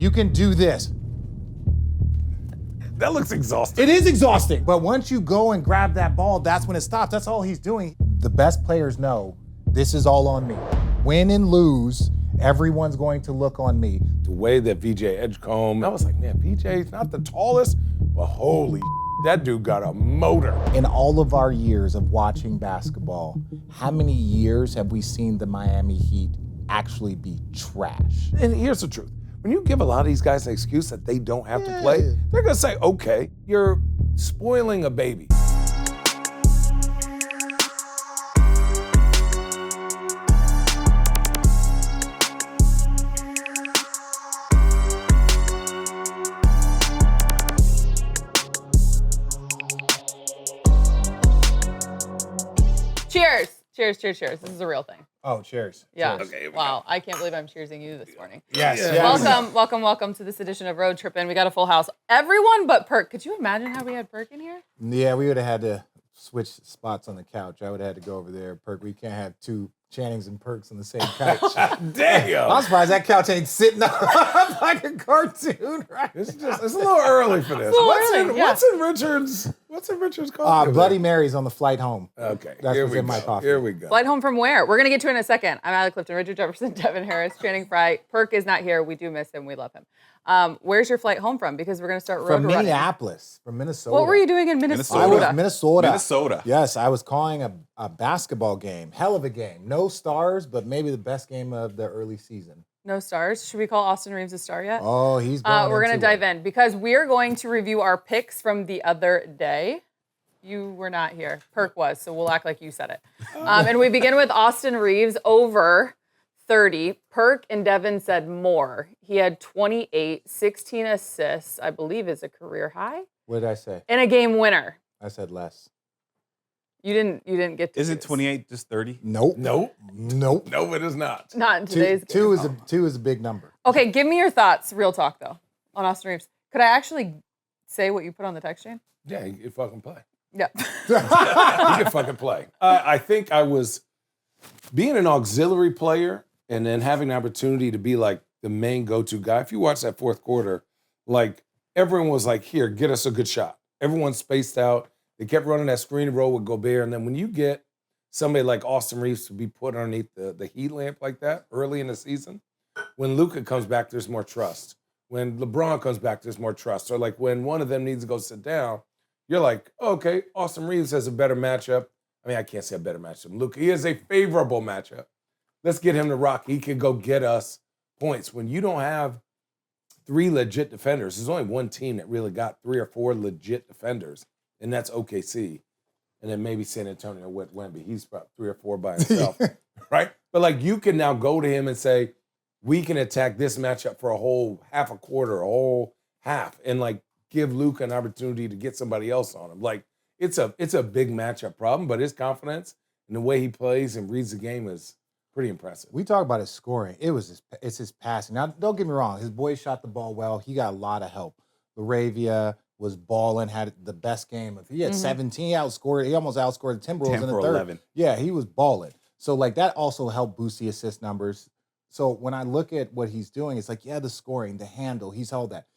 You can do this. That looks exhausting. It is exhausting. But once you go and grab that ball, that's when it stops. That's all he's doing. The best players know this is all on me. Win and lose, everyone's going to look on me. The way that VJ Edgecombe, I was like, man, VJ's not the tallest, but holy that dude got a motor. In all of our years of watching basketball, how many years have we seen the Miami Heat actually be trash? And here's the truth. When you give a lot of these guys an excuse that they don't have to play, they're gonna say, okay, you're spoiling a baby. Cheers. This is a real thing. Oh, cheers. Yeah. Cheers. Okay, wow. I can't believe I'm cheersing you this morning. Yes. Welcome to this edition of Road Trippin. We got a full house. Everyone but Perk. Could you imagine how we had Perk in here? Yeah, we would have had to switch spots on the couch. I would have had to go over there. Perk, we can't have two Channings and Perks on the same couch. Damn. I'm surprised that couch ain't sitting up like a cartoon, right? It's a little early for this. What's in Richard's coffee? Bloody Mary's on the flight home. Okay. That's what's in my coffee. Here we go. Flight home from where? We're going to get to it in a second. I'm Alec Clifton, Richard Jefferson, Devin Harris, Channing Frye. Perk is not here. We do miss him. We love him. Where's your flight home from? Because we're going to start road From running. Minneapolis, from Minnesota. What were you doing in Minnesota? I was Minnesota. Minnesota. Yes, I was calling a basketball game. Hell of a game. No stars, but maybe the best game of the early season. No stars. Should we call Austin Reaves a star yet? Oh, he's going We're going to into dive it. in because we're going to review our picks from the other day. You were not here. Perk was, so we'll act like you said it. And we begin with Austin Reaves over 30. Perk and Devin said more. He had 28, 16 assists, I believe is a career high. What did I say? And a game winner. I said less. You didn't get to Isn't choose. 28 just 30? Nope. Nope. Nope. No, it is not. Not in today's game. Two is a big number. Okay, give me your thoughts, real talk though, on Austin Reaves. Could I actually say what you put on the text chain? Yeah, you can fucking play. Yeah. You can fucking play. I think I was being an auxiliary player and then having the opportunity to be like the main go-to guy. If you watch that fourth quarter, like everyone was like, here, get us a good shot. Everyone spaced out. They kept running that screen and roll with Gobert. And then when you get somebody like Austin Reaves to be put underneath the heat lamp like that early in the season, when Luka comes back, there's more trust. When LeBron comes back, there's more trust. Or like when one of them needs to go sit down, you're like, oh, okay, Austin Reaves has a better matchup. I mean, I can't say a better matchup than Luka. He has a favorable matchup. Let's get him to rock. He can go get us points. When you don't have three legit defenders, there's only one team that really got 3 or 4 legit defenders, and that's OKC. And then maybe San Antonio with Wemby. He's about 3 or 4 by himself, right? But like you can now go to him and say, we can attack this matchup for a whole half a quarter, a whole half, and like give Luka an opportunity to get somebody else on him. Like it's a big matchup problem, but his confidence and the way he plays and reads the game is pretty impressive. We talk about his scoring. It's his passing. Now, don't get me wrong. His boys shot the ball well. He got a lot of help. Laravia was balling, had the best game. He had 17. He almost outscored the Timberwolves 10 in the for third. 11. Yeah, he was balling. So, like, that also helped boost the assist numbers. So, when I look at what he's doing, it's like, yeah, the scoring, the handle, he's held that.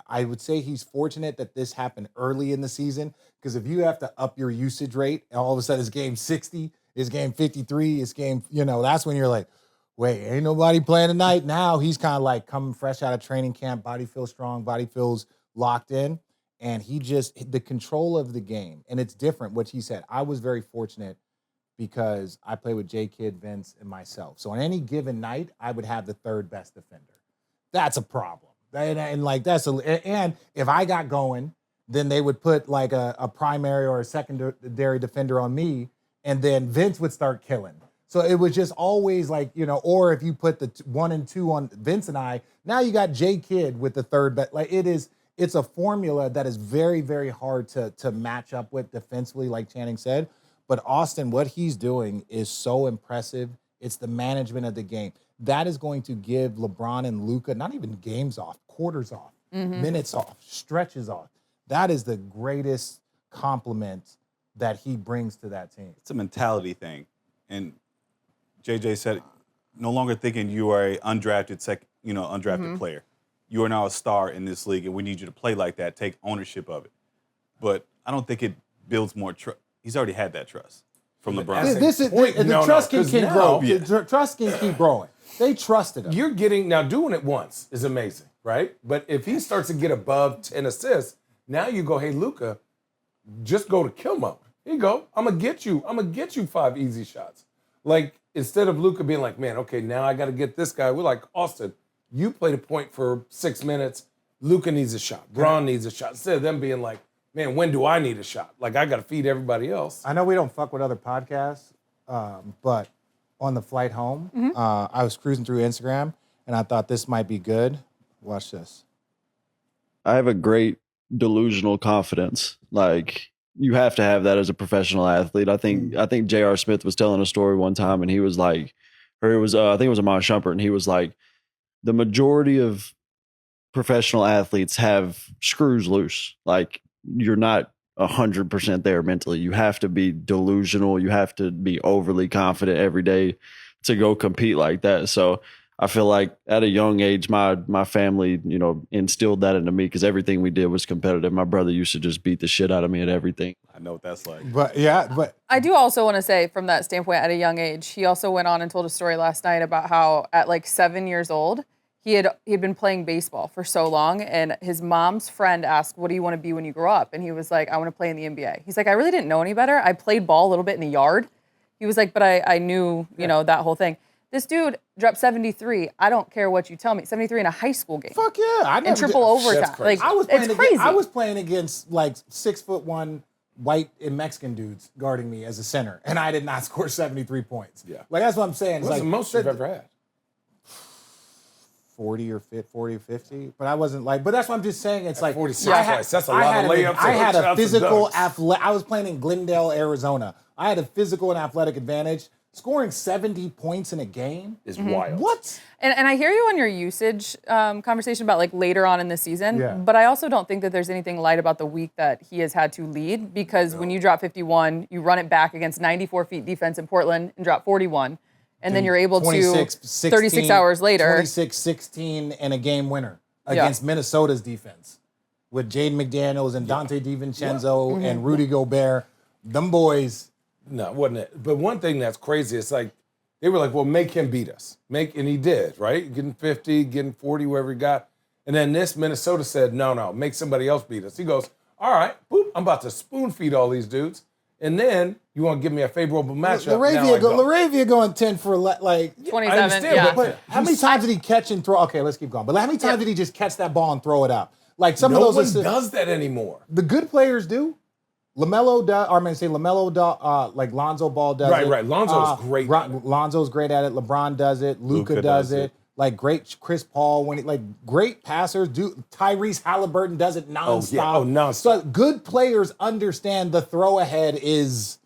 I would say he's fortunate that this happened early in the season, because if you have to up your usage rate, and all of a sudden it's game 60, it's game 53, it's game, that's when you're like, wait, ain't nobody playing tonight. Now he's kind of like coming fresh out of training camp, body feels strong, body feels locked in, and the control of the game, and it's different, what he said. I was very fortunate because I play with J. Kidd, Vince, and myself. So on any given night, I would have the third best defender. That's a problem. And if I got going, then they would put like a primary or a secondary defender on me, and then Vince would start killing. So it was just always like, or if you put the 1 and 2 on Vince and I, now you got J. Kidd with the third best. Like it's a formula that is very, very hard to match up with defensively, like Channing said. But Austin, what he's doing is so impressive. It's the management of the game. That is going to give LeBron and Luka not even games off, quarters off, minutes off, stretches off. That is the greatest compliment that he brings to that team. It's a mentality thing. And JJ said, no longer thinking you are an undrafted player. you are now a star in this league, and we need you to play like that. Take ownership of it. But I don't think it builds more trust. He's already had that trust from LeBron. The trust can keep growing. Yeah. The trust can keep growing. They trusted him. You're getting now doing it once is amazing, right? But if he starts to get above 10 assists, now you go, hey Luka, just go to kill mode. Here you go. I'm gonna get you 5 easy shots. Like instead of Luka being like, man, okay, now I got to get this guy. We're like, Austin, you played a point for 6 minutes. Luka needs a shot. Braun needs a shot. Instead of them being like, man, when do I need a shot? Like I got to feed everybody else. I know we don't fuck with other podcasts, but on the flight home, I was cruising through Instagram and I thought this might be good. Watch this. I have a great delusional confidence. Like you have to have that as a professional athlete. I think J.R. Smith was telling a story one time, and he was like, or it was I think it was Amare Shumpert, and he was like, the majority of professional athletes have screws loose. Like you're not 100% there mentally. You have to be delusional. You have to be overly confident every day to go compete like that. So I feel like at a young age, my family, instilled that into me because everything we did was competitive. My brother used to just beat the shit out of me at everything. I know what that's like. But I do also want to say from that standpoint at a young age, he also went on and told a story last night about how at like 7 years old, he had been playing baseball for so long, and his mom's friend asked, what do you want to be when you grow up? And he was like, I want to play in the NBA. He's like, I really didn't know any better. I played ball a little bit in the yard. He was like, but I knew, that whole thing. This dude dropped 73. I don't care what you tell me. 73 in a high school game. fuck yeah. In triple overtime. Like, it's crazy. I was playing against like 6'1" white and Mexican dudes guarding me as a center, and I did not score 73 points. Yeah. Like that's what I'm saying. What's It's the like most you've ever had? 40 or 50, but I wasn't like. But that's what I'm just saying. It's like 46 I had- twice. That's a I lot had of layups. I and had hooks a and physical dunks. athletic. I was playing in Glendale, Arizona. I had a physical and athletic advantage. Scoring 70 points in a game is wild. What? And I hear you on your usage conversation about like later on in the season, Yeah. but I also don't think that there's anything light about the week that he has had to lead because when you drop 51, you run it back against 94 feet defense in Portland and drop 41, and then you're able to 36 hours later. 26-16 and a game winner against Minnesota's defense with Jaden McDaniels and Dante DiVincenzo and Rudy Gobert. Them boys. No, wasn't it? But one thing that's crazy, it's like, they were like, well, make him beat us. And he did, right? Getting 50, getting 40, wherever he got. And then Minnesota said, no, make somebody else beat us. He goes, all right, boop, I'm about to spoon feed all these dudes. And then you want to give me a favorable matchup. Laravia going 10 for like 27, I understand, yeah. But how many times did he catch and throw? Okay, let's keep going. But how many times did he just catch that ball and throw it out? Like some no of those one does that anymore. The good players do. LaMelo does, or I'm going to say LaMelo does, like Lonzo Ball does it. Right. Lonzo's great at it. Lonzo's great at it. LeBron does it. Luka does it. Like great Chris Paul, great passers do. Tyrese Halliburton does it nonstop. nonstop. So good players understand the throw ahead is.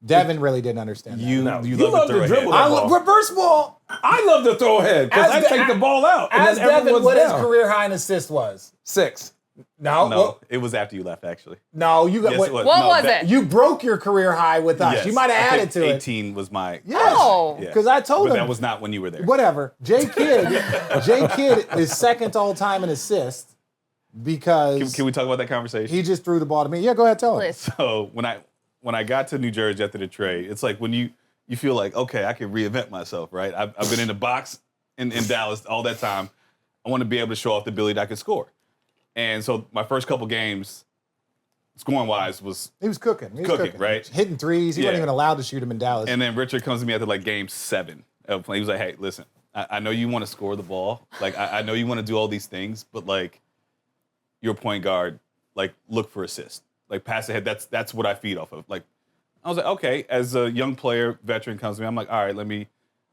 Devin really didn't understand that. You love love to to dribble throw that ball. Reverse ball. I love to throw ahead because I take the ball out. And As then Devin, everyone's what his down. career high in assist was? 6. No, it was after you left, actually. no, you got Yes, it was. What No, was that- it? You broke your career high with us. Yes, You might have I added think to it. 18 was my. Oh. Yeah. Because I told But him that was not when you were there. whatever. J Kidd is second all time in assists because Can we talk about that conversation? he just threw the ball to me. Yeah, go ahead, tell him. Please. So when I got to New Jersey after the trade, it's like when you feel like, okay, I can reinvent myself, right? I've been in the box in Dallas all that time. I want to be able to show off the ability that I could score. And so my first couple games, scoring wise, was He was cooking. He was Cooking, right? Hitting threes. He wasn't Yeah. even allowed to shoot them in Dallas. and then Richard comes to me after like game 7 of playing. He was like, hey, listen, I know you want to score the ball. Like I know you want to do all these things, but like you're a point guard, like look for assists. Like pass ahead. That's what I feed off of. Like I was like, okay, as a young player, veteran comes to me, I'm like, all right, let me.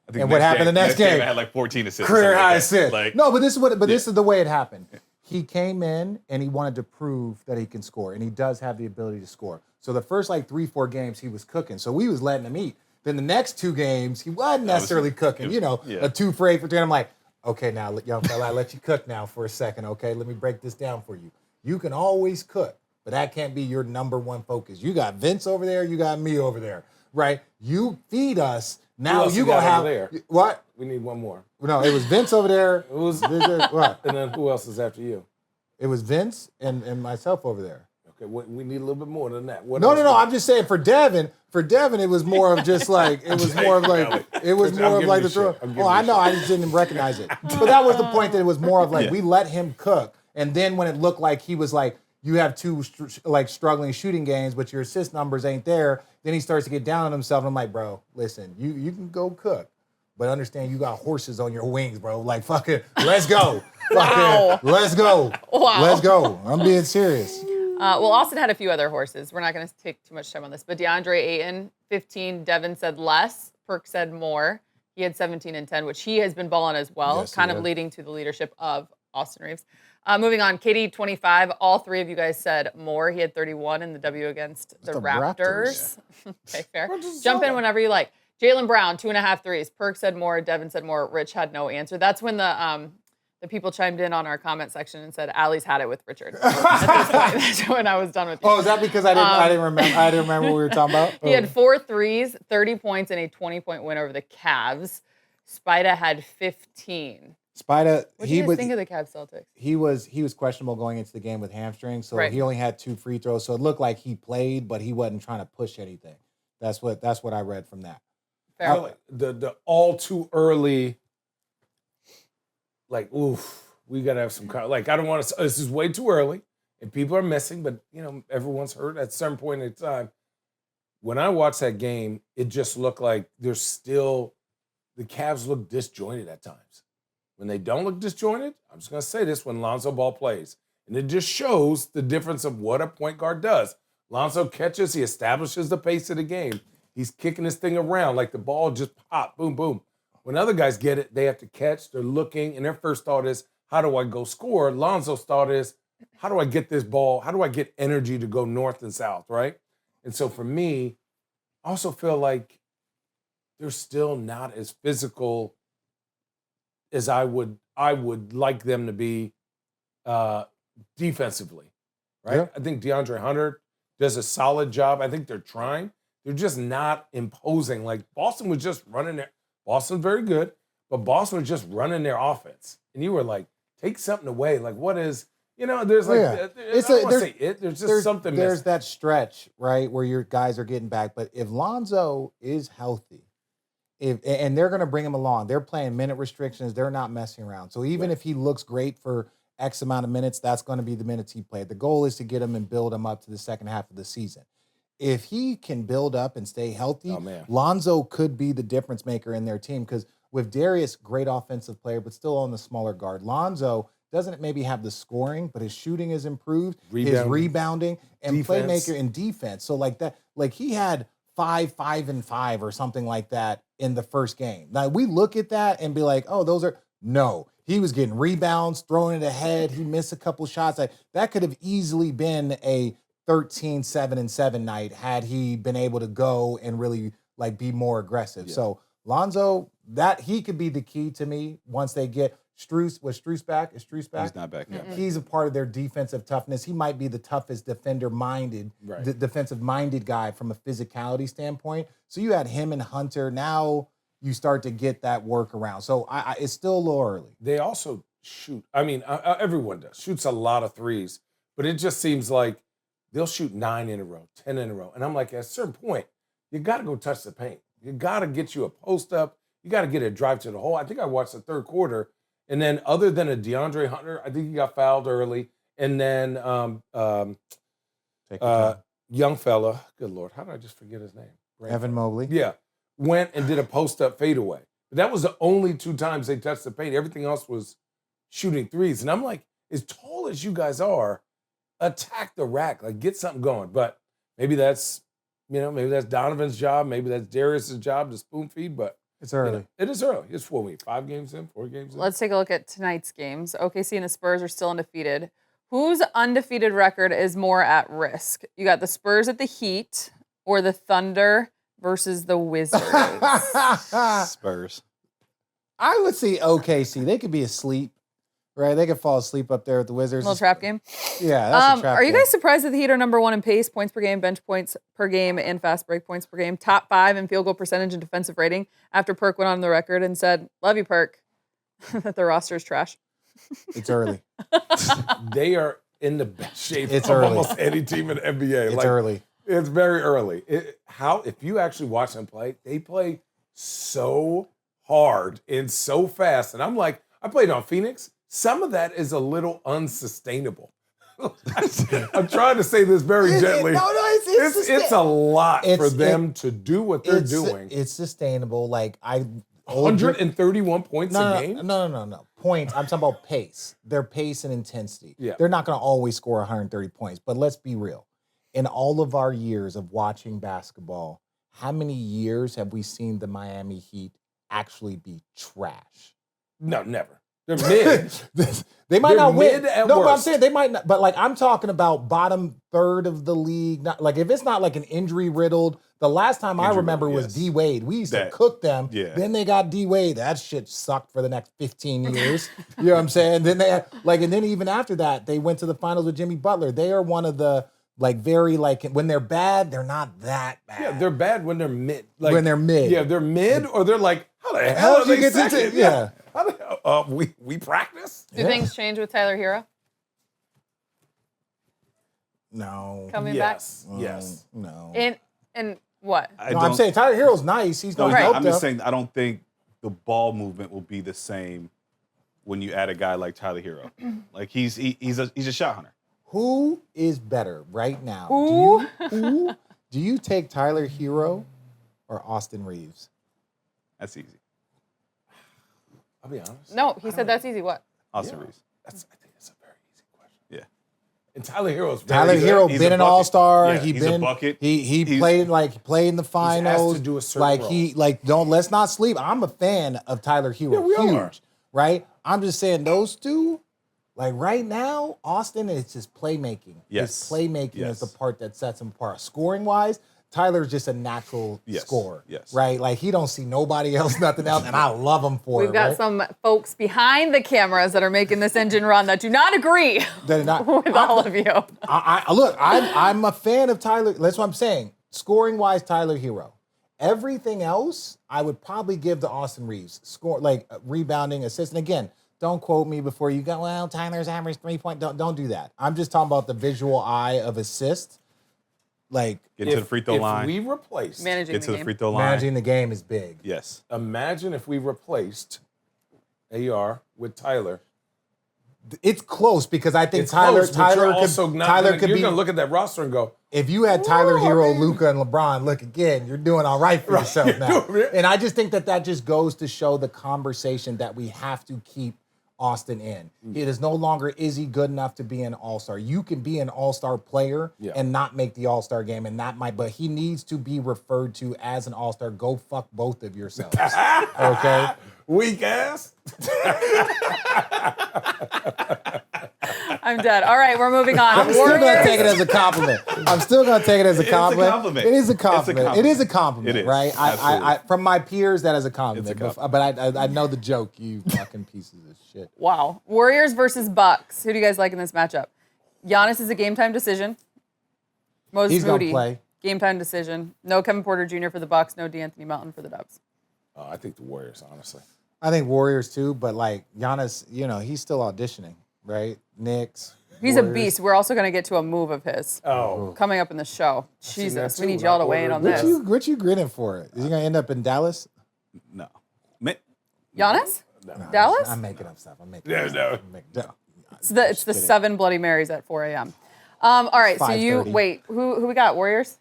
I think And what happened the next game? I had like 14 assists. or Career something like high that. assist. Like, No, but this is the way it happened. He came in and he wanted to prove that he can score, and he does have the ability to score. So the first like 3-4 games he was cooking, so we was letting him eat. Then the next 2 games he wasn't necessarily cooking. A 2 for 8 for 3. I'm like, okay, now young fella, I let you cook now for a second. Okay, let me break this down for you. You can always cook, but that can't be your number one focus. You got Vince over there, you got me over there, right? You feed us Now else you you gonna got have over there? what? We need one more. No, it was Vince over there. It was, What? and then who else is after you? It was Vince and myself over there. Okay, we need a little bit more than that. What No, else no, no. we- I'm just saying for Devin, it was more of just like it was more of like it was I'm more of giving like you the throw. shit. I'm giving Oh, I you know. shit. I just didn't recognize it. But that was the point that it was more of like Yeah. we let him cook, and then when it looked like he was like you have two struggling shooting games, but your assist numbers ain't there. Then he starts to get down on himself, and I'm like, bro, listen, you can go cook, but understand you got horses on your wings, bro. Like fucking, let's go, Wow. let's go, Wow. let's go. I'm being serious. Well, Austin had a few other horses. We're not going to take too much time on this, but DeAndre Ayton, 15. Devin said less. Perk said more. He had 17 and 10, which he has been balling as well, Yes, he kind of has. leading to the leadership of Austin Reaves. Moving on, KD, 25. All three of you guys said more. He had 31 in the W against the the Raptors. Okay, fair. Raptors Jump in solid. whenever you like. Jaylen Brown, 2.5 threes. Perk said more. Devin said more. Rich had no answer. That's when the people chimed in on our comment section and said, Allie's had it with Richard. At this point, that's when I was done with you. Oh, is that because I didn't remember what we were talking about? He had 4 threes, 30 points, and a 20-point win over the Cavs. Spida had 15. Spida, What do you guys think of the Cavs-Celtics? he was questionable going into the game with hamstring, so Right. he only had 2 free throws. So it looked like he played, but he wasn't trying to push anything. That's what I read from that. Fair. I like the all too early, like, oof, we got to have some kind like, I don't want to, this is way too early and people are missing, but, you know, everyone's hurt at some point in time. When I watched that game, it just looked like there's still, the Cavs look disjointed at times. When they don't look disjointed, I'm just going to say this, when Lonzo Ball plays. And it just shows the difference of what a point guard does. Lonzo catches, he establishes the pace of the game. He's kicking this thing around like the ball just pop, boom, boom. When other guys get it, they have to catch, they're looking, and their first thought is, how do I go score? Lonzo's thought is, how do I get this ball? How do I get energy to go north and south, right? And so for me, I also feel like they're still not as physical as I would like them to be defensively, right? Yeah. I think DeAndre Hunter does a solid job. I think they're trying. They're just not imposing. Like Boston was just running their, Boston's very good, but Boston was just running their offense. And you were like, take something away. Like what is, you know, there's like, Yeah. I don't want to say it, there's just something There's missing. that stretch, right, where your guys are getting back. But if Lonzo is healthy, and they're going to bring him along, they're playing minute restrictions. They're not messing around. So even if he looks great for X amount of minutes, that's going to be the minutes he played. The goal is to get him and build him up to the second half of the season. If he can build up and stay healthy, Oh, man. Lonzo could be the difference maker in their team. Because with Darius, great offensive player, but still on the smaller guard. Lonzo doesn't maybe have the scoring, but his shooting is improved, his rebounding, and Defense. playmaker and defense. So like that, like he had 5, 5, and 5 or something like that in the first game. Now we look at that and be like, oh, those are no. He was getting rebounds, throwing it ahead. He missed a couple shots. Like that could have easily been a 13, 7, and 7 night had he been able to go and really like be more aggressive. Yeah. So Lonzo, that he could be the key to me once they get Strus. Was Strus back? Is Strus back? He's not back yet. He's a part of their defensive toughness. He might be the toughest defender-minded, Right. defensive-minded guy from a physicality standpoint. So you had him and Hunter. Now you start to get that workaround. So it's still a little early. They also shoot. I mean, everyone does. Shoots a lot of threes, but it just seems like they'll shoot 9 in a row, 10 in a row. And I'm like, at a certain point, you got to go touch the paint. You got to get you a post up. You got to get a drive to the hole. I think I watched the third quarter. And then other than a DeAndre Hunter, I think he got fouled early. And then Take your time. young fella, good Lord, how did I just forget his name? Evan Mobley. Yeah, went and did a post-up fadeaway. But that was the only 2 times they touched the paint. Everything else was shooting threes. And I'm like, as tall as you guys are, attack the rack. Like, get something going. But maybe that's, maybe that's Donovan's job. Maybe that's Darius' job to spoon feed. But It's early. it is early. It's 4 weeks. 5 games in, 4 games in. Let's take a look at tonight's games. OKC and the Spurs are still undefeated. Whose undefeated record is more at risk? You got the Spurs at the Heat or the Thunder versus the Wizards? Spurs. I would say OKC. They could be asleep. right? They could fall asleep up there with the Wizards. Little trap game. Yeah, that's a trap Are you game. guys surprised that the Heat are number 1 in pace, points per game, bench points per game, and fast break points per game? Top 5 in field goal percentage and defensive rating after Perk went on the record and said, love you, Perk, that the roster is trash. It's early. They are in the best shape It's of early. almost any team in the NBA. It's early. It's very early. If you actually watch them play, they play so hard and so fast. And I'm like, I played on Phoenix. Some of that is a little unsustainable. I'm trying to say this very gently. It's a lot for them to do what they're doing. It's sustainable. Like 131 points a game? No. Points. I'm talking about pace. Their pace and intensity. Yeah. They're not going to always score 130 points. But let's be real. In all of our years of watching basketball, how many years have we seen the Miami Heat actually be trash? No, never. They're mid. They might They're not win. mid at No, but I'm worst. saying they might not. But like I'm talking about bottom third of the league. Not like if it's not like an injury riddled. The last time I remember was yes. D Wade. We used to That- cook them. yeah. Then they got D Wade. That shit sucked for the next 15 years. You know what I'm saying? Then they had, and then even after that, they went to the finals with Jimmy Butler. They are one of the very when they're bad, they're not that bad. Yeah, they're bad when they're mid. When they're mid. Yeah, they're mid, or they're like, how the How hell did are you they get to- second? yeah. How the hell? We practice? Do things change with Tyler Hero No. coming Yes. Mm, Yes. No. back? And what? No, I'm saying Tyler Hero's nice. He's No, going to help I'm them. just saying I don't think the ball movement will be the same when you add a guy like Tyler Hero. Like he's a shot hunter. Who is better right now? Who? Do you take Tyler Hero or Austin Reaves? That's easy. I'll be honest. No, he said that's easy. What? Austin Yeah. Reeves. I think that's a very easy question. Yeah. And Tyler Hero's very Tyler good. Hero He's been a an bucket. all-star. Yeah, He he's a been bucket. He He's- played in the finals. to do a certain like role. he don't let's not sleep. I'm a fan of Tyler Hero. Yeah, we all Huge. are. Right? I'm just saying those two, like right now, Austin is just playmaking. Yes. His playmaking Yes. is the part that sets him apart. Scoring wise, Tyler's just a natural Yes. scorer. Yes. Right? Like he don't see nobody else, nothing else, and I love him for We've it. got right? some folks behind the cameras that are making this engine run that do not agree They're not- with all of you. I'm a fan of Tyler. That's what I'm saying. Scoring wise, Tyler Hero. Everything else, I would probably give to Austin Reaves. Rebounding, assist. And again, don't quote me before you go, well, Tyler's average 3-point. Don't do that. I'm just talking about the visual eye of assist. Like Get to the free throw line. If we replaced, Managing Get the to the game. free throw line. managing the game is big. Yes. imagine if we replaced AR with Tyler. It's close because I think It's Tyler close, but you're also could not Tyler gonna, could you're be. gonna look at that roster and go, If you had Tyler Hero, man. Luka, and LeBron, look again, you're doing all right for yourself now. Yeah. And I just think that just goes to show the conversation that we have to keep Austin in. It is no longer, is he good enough to be an all-star? You can be an all-star player Yeah. and not make the all-star game, and but he needs to be referred to as an all-star. Go fuck both of yourselves. Okay? weak ass. I'm dead. All right, we're moving on. I'm still gonna Warriors. take it as a compliment. I'm still gonna take it as a It's a compliment. compliment. It is a It's a compliment. It is a compliment. compliment, It is. right? Absolutely. I from my peers, that is a compliment. It's a But I know the joke. You fucking pieces of shit. Wow. Warriors versus Bucks. Who do you guys like in this matchup? Giannis is a game time decision. Moses He's gonna Moody, play. game time decision. No Kevin Porter Jr. for the Bucks. No DeAnthony Melton for the Dubs. I think the Warriors, honestly. I think Warriors too, but like Giannis, he's still auditioning, right? Knicks. He's a Warriors. beast. We're also going to get to a move of his Oh, coming up in the show. seen Jesus, that we too, need and y'all I to weigh in on ordered- this. What you grinning for? Is he gonna end up in Dallas? No. Giannis? Dallas? I'm making up stuff. I'm making Yeah, up stuff. no. I'm making- It's the Just kidding. 7 Bloody Marys at 4 a.m. All right, so you 5:30. wait. Who we got? Warriors,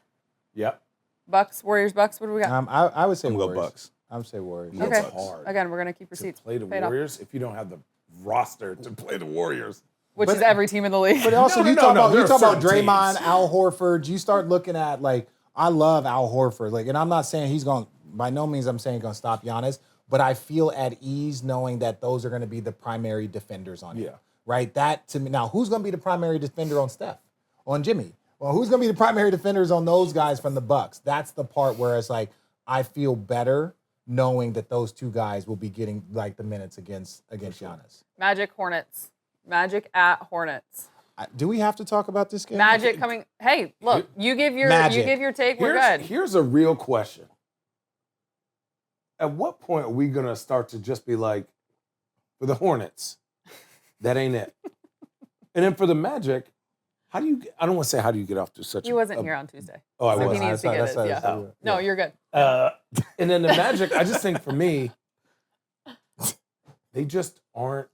yep. Bucks, Warriors, Bucks. What do we got? I would say I'm gonna go Warriors. Bucks. I would say Warriors. Yeah. okay. It's hard Again, we're gonna keep To receipts. play the Pay it off. Warriors if you don't have the roster to play the Warriors. Which is every team in the league. But also, No, you no, talk no, about there you are talk about certain Draymond, teams. Al Horford. You start looking at I love Al Horford. And I'm not saying he's going. By no means I'm saying he's going to stop Giannis. But I feel at ease knowing that those are going to be the primary defenders on him. Yeah. Right. That to me now. Who's going to be the primary defender on Steph? On Jimmy? Well, who's going to be the primary defenders on those guys from the Bucks? That's the part where it's like I feel better knowing that those two guys will be getting like the minutes against Giannis. Magic Hornets. Magic at Hornets. Do we have to talk about this game? Magic coming. Hey, look, you give your take. We're good. Here's a real question. At what point are we gonna start to just be like, for the Hornets, that ain't it? And then for the Magic, I don't want to say how do you get off to such He wasn't here on Tuesday. Oh, I so was. he needs to get it. Yeah. No, you're good. And then the Magic, I just think for me, they just aren't,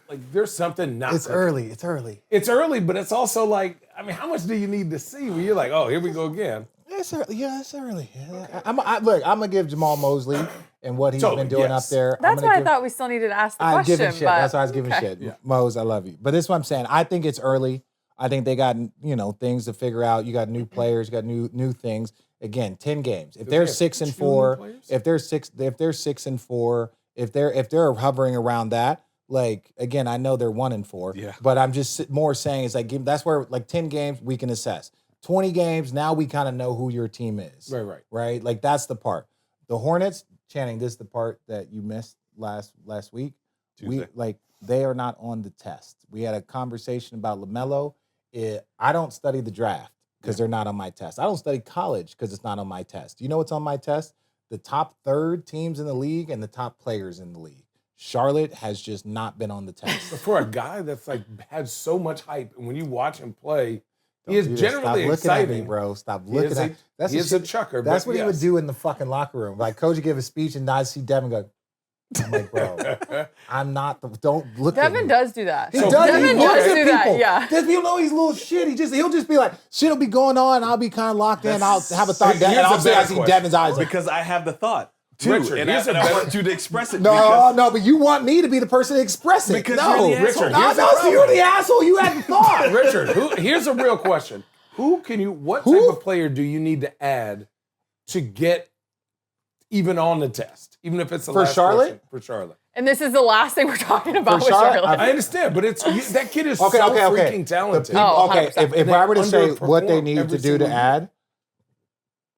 like there's something not. It's early. It's early. It's early, but it's also like, I mean, how much do you need to see when you're like, oh, here we go again? It's early. Yeah, it's early. Yeah. Look, I'm gonna give Jamal Mosley and what he's been doing up there. That's why I thought we still needed to ask the question. I'm giving shit. That's why I was giving shit. Yeah. Mose, I love you. But this is what I'm saying. I think it's early. I think they got things to figure out. You got new players. You got new things. Again, 10 games. If they're 6-4, if they're 6-4, if they're hovering around that, like again, I know they're 1-4. Yeah. But I'm just more saying is like that's where like 10 games we can assess. 20 games now we kind of know who your team is. Right. Like that's the part. The Hornets, Channing, this is the part that you missed last week. Tuesday. They are not on the test. We had a conversation about LaMelo. I don't study the draft because they're not on my test. I don't study college because it's not on my test. You know what's on my test? The top third teams in the league and the top players in the league. Charlotte has just not been on the test. But for a guy that's like had so much hype, and when you watch him play, he is generally exciting. Stop looking at me, exciting. bro. Stop looking at me. He's a chucker. That's what he would do in the fucking locker room. Like, coach would give a speech and I see Devin go, I'm like, bro, I'm not don't look at me. Devin does do that. He does. Devin does do that, yeah. There's people know he's a little shit. He'll just be like, shit'll be going on. I'll be kind of locked in. I'll have a thought. And I'll say I see Devin's eyes. Because I have the thought. Too, Richard, and I want you to express it. No, but you want me to be the person to express it. Because no, you're the asshole. Richard, so you're the asshole. You had the thought. Richard, here's a real question. What type of player do you need to add to get even on the test? Even if it's the last Charlotte? question for Charlotte. And this is the last thing we're talking about with Charlotte? Charlotte. I understand, but that kid is freaking talented. If I were to say what they underperform need every to do to single add,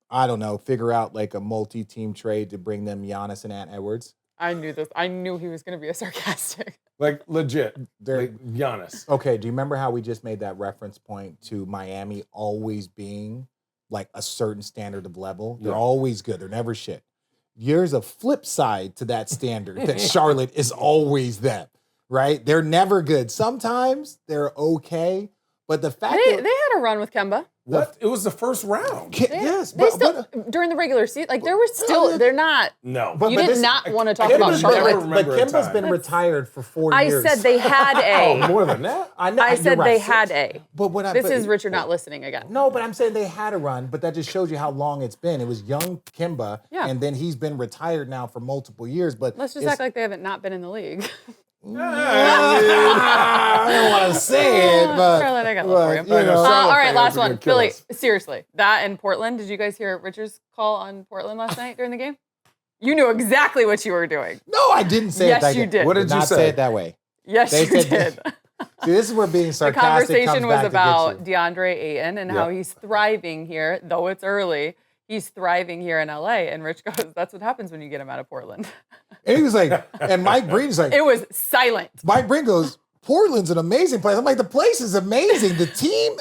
I don't know, figure out like a multi-team trade to bring them Giannis and Ant Edwards. I knew this. I knew he was going to be a sarcastic. Like legit, like Giannis. Okay, do you remember how we just made that reference point to Miami always being like a certain standard of level? They're always good. They're never shit. There's a flip side to that standard that Charlotte is always them, right? They're never good. Sometimes they're okay, but the fact They that had a run with Kemba. What? It was the first round. yes, They but still, during the regular season, like there were still, they're not. No. You did not want to talk Kemba's about never Charlotte. remember but a Kemba's time. been retired for 4 I years. said they had a. More than that? I know. I you're said right. they had a. But This is Richard not listening again. No, but I'm saying they had a run, but that just shows you how long it's been. It was young Kemba, and then he's been retired now for multiple years. But Let's just act like they haven't not been in the league. I don't want to say it, but Charlotte, I got love for you. All right, last one. Billy, seriously, that in Portland. Did you guys hear Richard's call on Portland last night during the game? You knew exactly what you were doing. No, I didn't say it that way. Yes, you did. What did you not say? it that way. Yes, you did. See, this is where being The sarcastic conversation comes was back about to get you. DeAndre Ayton and how he's thriving here, though it's early. He's thriving here in LA. And Rich goes, that's what happens when you get him out of Portland. And he was like, and Mike Breen's like, It was silent. Mike Breen goes, Portland's an amazing place. I'm like, the place is amazing. The team,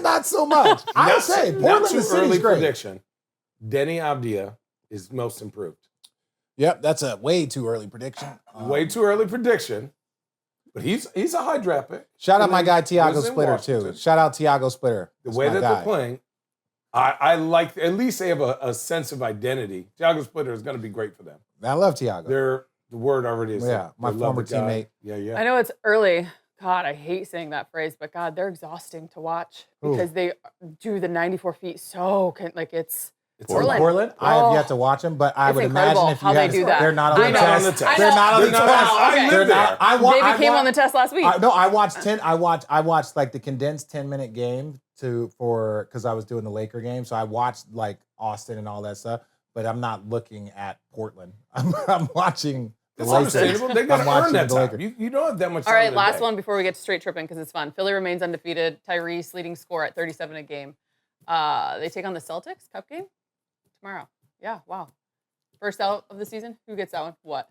not so much. I would say Not Portland, too the city's early great. prediction. Denny Avdia is most improved. Yep, that's a way too early prediction. Way too early prediction. But he's a high draft pick. Shout out And my then guy he Tiago was in Splitter Washington. too. Shout out Tiago Splitter. The That's way my that guy. they're playing, I like, at least they have a sense of identity. Tiago Splitter is going to be great for them. I love Tiago. The word already is. Yeah, my they love former the guy. teammate. Yeah. I know it's early. God, I hate saying that phrase, but God, they're exhausting to watch because they do the 94 feet so, it's Portland. I have yet to watch them, but I It's would incredible imagine if you how they had, do that. they're not on I the know. test. They're They're not on the They're not. test. I live They're there. not. They became on the test last week. I watched 10. I watched like the condensed 10-minute game because I was doing the Laker game, so I watched like Austin and all that stuff. But I'm not looking at Portland. I'm watching. That's understandable. They got to earn that time. Lakers. You don't have that much time. All right, in the last day. one before we get to straight tripping because it's fun. Philly remains undefeated. Tyrese leading score at 37 a game. They take on the Celtics Cup game tomorrow. Yeah, wow. First out of the season? Who gets that one? What?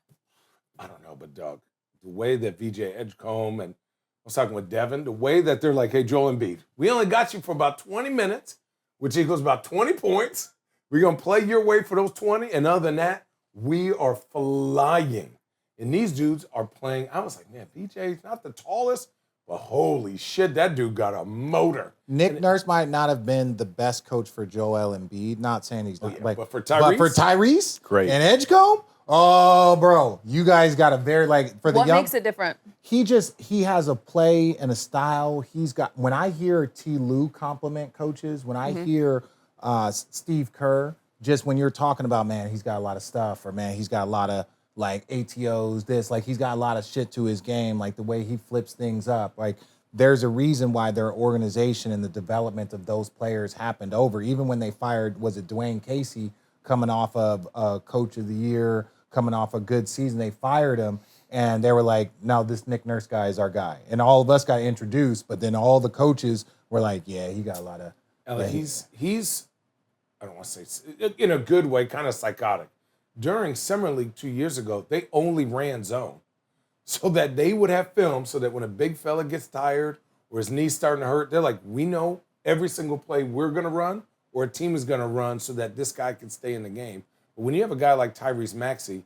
I don't know, but Doug, the way that VJ Edgecombe and I was talking with Devin, the way that they're like, hey, Joel Embiid, we only got you for about 20 minutes, which equals about 20 points. We're going to play your way for those 20. And other than that, we are flying. And these dudes are playing. I was like, man, VJ's not the tallest, but holy shit, that dude got a motor. Nick Nurse might not have been the best coach for Joel Embiid. Not saying he's not. But for Tyrese? Great. And Edgecombe? Oh, bro. You guys got a very, for the What young. makes it different? He has a play and a style. When I hear T. Lue compliment coaches, when I hear Steve Kerr, just when you're talking about, man, he's got a lot of stuff, or man, he's got a lot of ATOs, this, he's got a lot of shit to his game, the way he flips things up. There's a reason why their organization and the development of those players happened over. Even when they fired, was it Dwayne Casey, coming off of Coach of the Year, coming off a good season, they fired him. And they were like, no, this Nick Nurse guy is our guy. And all of us got introduced, but then all the coaches were like, yeah, he got a lot of... He's, I don't want to say, in a good way, kind of psychotic. During Summer League 2 years ago, they only ran zone so that they would have film so that when a big fella gets tired or his knee's starting to hurt, they're like, we know every single play we're going to run or a team is going to run so that this guy can stay in the game. But when you have a guy like Tyrese Maxey,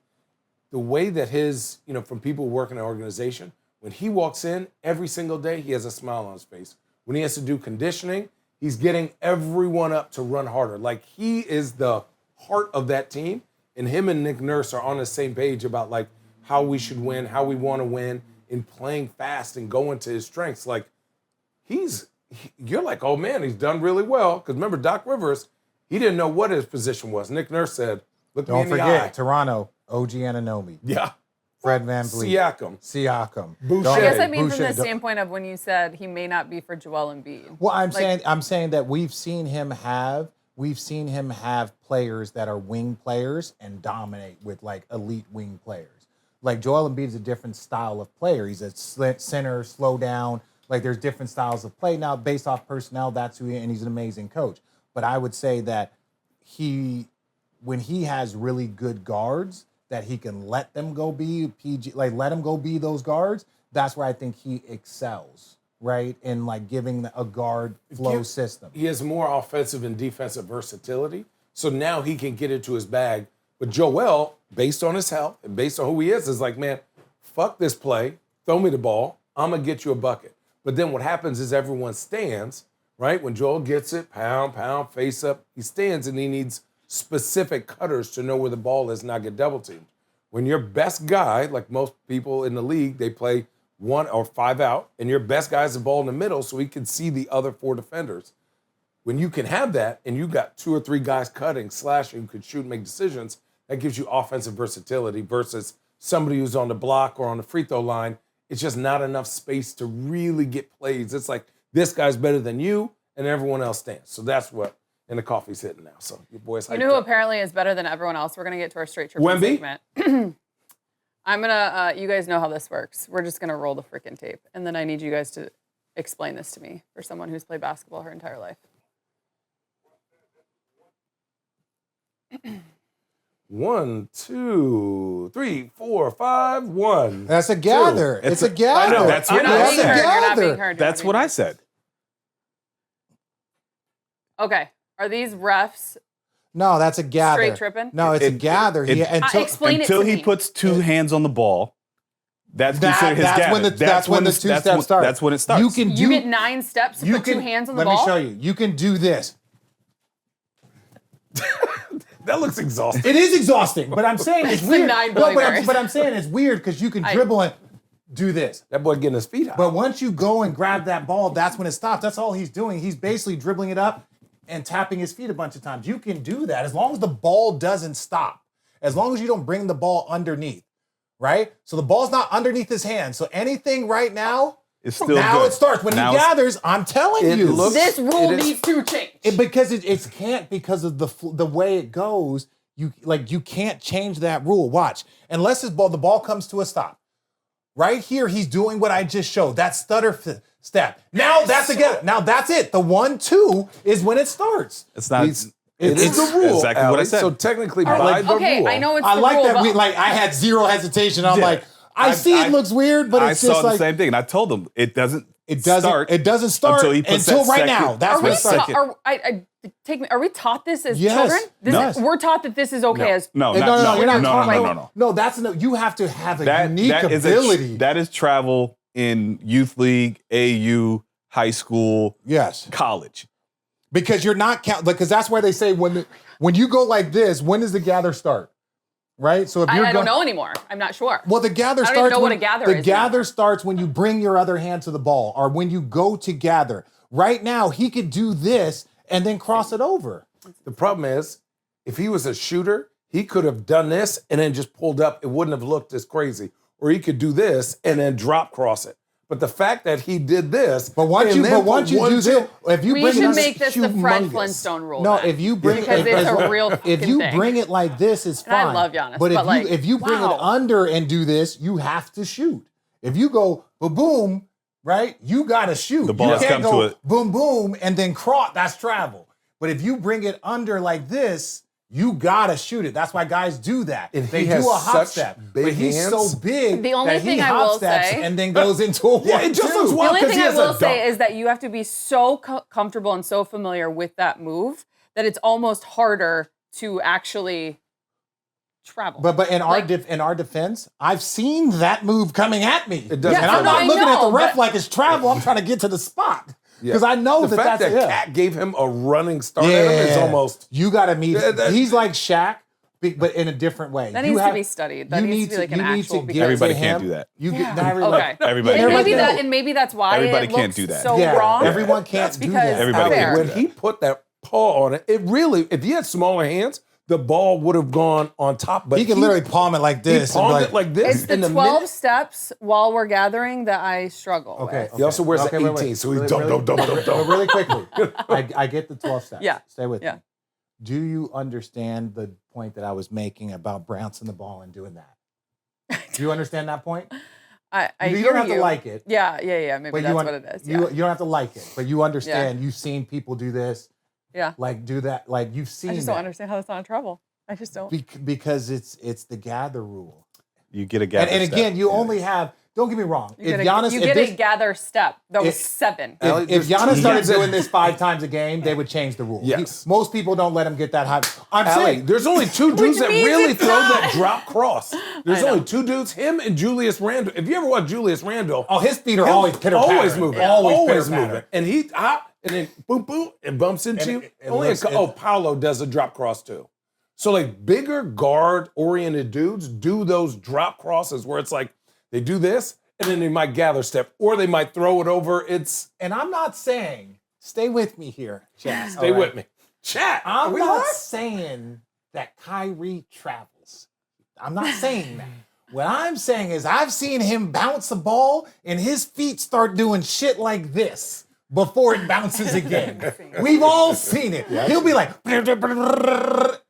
the way that his, from people working in an organization, when he walks in every single day, he has a smile on his face. When he has to do conditioning, he's getting everyone up to run harder. He is the heart of that team. And him and Nick Nurse are on the same page about how we should win, how we want to win, and playing fast and going to his strengths. You're like, oh man, he's done really well. Because remember, Doc Rivers, he didn't know what his position was. Nick Nurse said, look me in the eye. Don't forget, Toronto, OG Anunoby. Yeah. Fred VanVleet. Siakam. Boucher. I guess I mean from Boucher. the standpoint of when you said he may not be for Joel Embiid. Well, I'm saying that we've seen him have players that are wing players and dominate with elite wing players. Joel Embiid is a different style of player. He's a center, slow down. There's different styles of play now based off personnel. That's who and he's an amazing coach. But I would say that when he has really good guards that he can let them go be PG, let him go be those guards. That's where I think he excels. Right, in giving a guard flow system. He has more offensive and defensive versatility, so now he can get into his bag. But Joel, based on his health and based on who he is like, man, fuck this play, throw me the ball, I'm gonna get you a bucket. But then what happens is everyone stands, right? When Joel gets it, pound, face up, he stands and he needs specific cutters to know where the ball is and not get double teamed. When your best guy, like most people in the league, they play 1 or 5 out, and your best guy has the ball in the middle so he can see the other 4 defenders. When you can have that, and you got 2 or 3 guys cutting, slashing, who can shoot and make decisions, that gives you offensive versatility versus somebody who's on the block or on the free throw line. It's just not enough space to really get plays. It's like, this guy's better than you, and everyone else stands. So that's what, and the coffee's hitting now. So your boys hyped You know who up. apparently is better than everyone else? We're going to get to our straight tripping Wemby? segment. I'm going to, you guys know how this works. We're just going to roll the freaking tape. And then I need you guys to explain this to me for someone who's played basketball her entire life. 1, 2, 3, 4, 5, 1. That's a gather. It's a gather. I know, that's You're what not I being said. heard. You're not Gather. being heard. You're That's not what being I heard. said. Okay. Are these refs? No, that's a gather. Straight tripping? No, it's a It- gather. it- Explain it Until to he me. puts 2 hands on the ball, that's considered his that's gather. when the that's when the two-step starts. That's when it starts. You can You do. get 9 steps to put 2 hands on the ball? Let me show you. You can do this. That looks exhausting. It is exhausting, but I'm saying it's It's weird. the 9 No, billionaires. but I'm saying it's weird because you can dribble and do this. That boy getting his feet high. But once you go and grab that ball, that's when it stops. That's all he's doing. He's basically dribbling it up and tapping his feet a bunch of times. You can do that as long as the ball doesn't stop. As long as you don't bring the ball underneath, right? So the ball's not underneath his hand. So anything right now, It's still now good. it starts. When Now he it's- gathers, I'm telling It you. looks- This rule It is- needs to change. Because it can't, because of the way it goes. You can't change that rule. Watch, unless the ball comes to a stop. Right here, he's doing what I just showed. That stutter step. Now that's again. Now that's it. The 1-2 is when it starts. It's not. It's It is the rule. exactly what I Allie. said. So technically, I by like- the Okay, rule. I know it's I the like rule, that. but I had zero hesitation. I'm Yeah. like, I see it looks weird, but I it's saw just the like same thing, and I told him it doesn't. it doesn't start until he puts that right second- now. That's are when we it starts. are we taught this as Yes. children? Yes. We're taught that this is okay as No, No, not, you're not no, talking no, about. no, no. No, that's no. You have to have a That unique that is ability. that is travel in youth league, AU, high school, Yes, college. because you're not count. Because that's why they say when you go like this, when does the gather start? Right. So if you're I don't know anymore. I'm not sure. Well, the gather I don't starts. even know what when- a gather the is gather anymore. starts when you bring your other hand to the ball, or when you go to gather. Right now, he could do this and then cross it over. The problem is, if he was a shooter, he could have done this and then just pulled up. It wouldn't have looked as crazy. Or he could do this and then drop cross it. But the fact that he did this, But once and you, then but put once you one, do two- this, if you We bring should it, make this the Fred humongous. Flintstone rule. no, then. if you bring because it, it's a real if fucking you thing. bring it like this, it's And I fine. love Giannis, but but like, if you bring wow. it under and do this, you have to shoot. If you go boom, right, you got to shoot. The ball you has can't come go to it. boom and then cross. That's travel. But if you bring it under like this, you gotta shoot it. That's why guys do that. And they he do has a hop such step, big but he's so hands. big The only that he thing I hop will steps say- and then goes into a Yeah, it just looks 1-2. wild. The only 'cause thing he I has a will say dunk. is that you have to be so comfortable and so familiar with that move that it's almost harder to actually travel. But in our Like- in our defense, I've seen that move coming at me. It doesn't and come I'm not I looking at the know, ref but- like it's travel. I'm trying to get to the spot. Yeah. Because I know the that fact that's that it. Cat gave him a running start at him is almost. You got to meet. Yeah, that- he's like Shaq, but in a different way. that You needs to have- be studied. That you needs need to be like an you need actual. to because- get Everybody to can't him. do that. You Yeah. get not everybody. Okay. Everybody And can't maybe do that, that. and maybe that's why Everybody it can't looks do that. so Yeah, wrong. everyone can't That's do because that. Everybody fair. can't do When that. he put that paw on it, it really, if he had smaller hands, the ball would have gone on top. But He can literally palm it like he this. and palmed like, it like this. It's the in the 12 minute. steps while we're gathering that I struggle Okay. with. He also wears Okay, an wait, 18, so he's Really, dump, really- dump, dump, dump, dump. Really quickly, I get the 12 steps. Yeah. Stay with Yeah. me. Do you understand the point that I was making about bouncing the ball and doing that? Do you understand that point? I you hear don't have to like it. Yeah. Maybe But that's you, what it is. You, Yeah. you don't have to like it, but you understand. You've seen people do this, Yeah. like do that, like you've seen I just that. don't understand how that's not trouble. I just don't. Because it's the gather rule. You get a gather And step. again, you Yeah. only have. Don't get me wrong. You If get, Giannis, a, you if get this, a gather step. That was if- 7. Allie, if there's Giannis two started guys doing that- this 5 times a game, they would change the rule. Yes. Most people don't let him get that high. I'm Allie, saying there's only two dudes that means really it's throw not. that drop cross. There's I know. only two dudes, him and Julius Randle. If you ever watch Julius Randle, oh, his feet are he'll always pitter always moving, always, always pitter-patter. moving, and he and then boom, boom, it bumps into you. it Only looks- Paolo does a drop cross too. So like bigger guard-oriented dudes do those drop crosses where it's like they do this and then they might gather step or they might throw it over. It's And I'm not saying. Stay with me here, chat. stay with me, chat. are I'm we not live? saying that Kyrie travels. I'm not saying that. What I'm saying is I've seen him bounce a ball and his feet start doing shit like this before it bounces again. We've all seen it. He'll be like,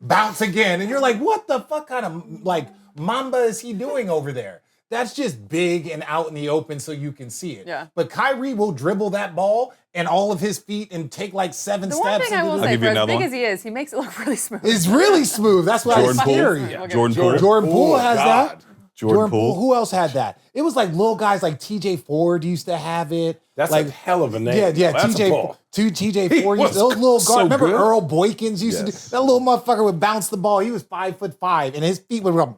bounce again. And you're like, what the fuck kind of like mamba is he doing over there? That's just big and out in the open so you can see it. Yeah. But Kyrie will dribble that ball and all of his feet and take like 7 The steps. one thing I and do will this. say, give for you as another big one. as he is, he makes it look really smooth. It's really smooth. That's why it's Jordan Poole. scary. Yeah. Jordan Poole. Jordan Poole has God. that. Jordan Poole. Who else had that? It was like little guys like TJ Ford used to have it. That's like a hell of a name. yeah. That's a ball. TJ Ford. He Used, those little guards. so Remember good. Earl Boykins used to do Yes. that little motherfucker would bounce the ball. He was 5'5" and his feet would go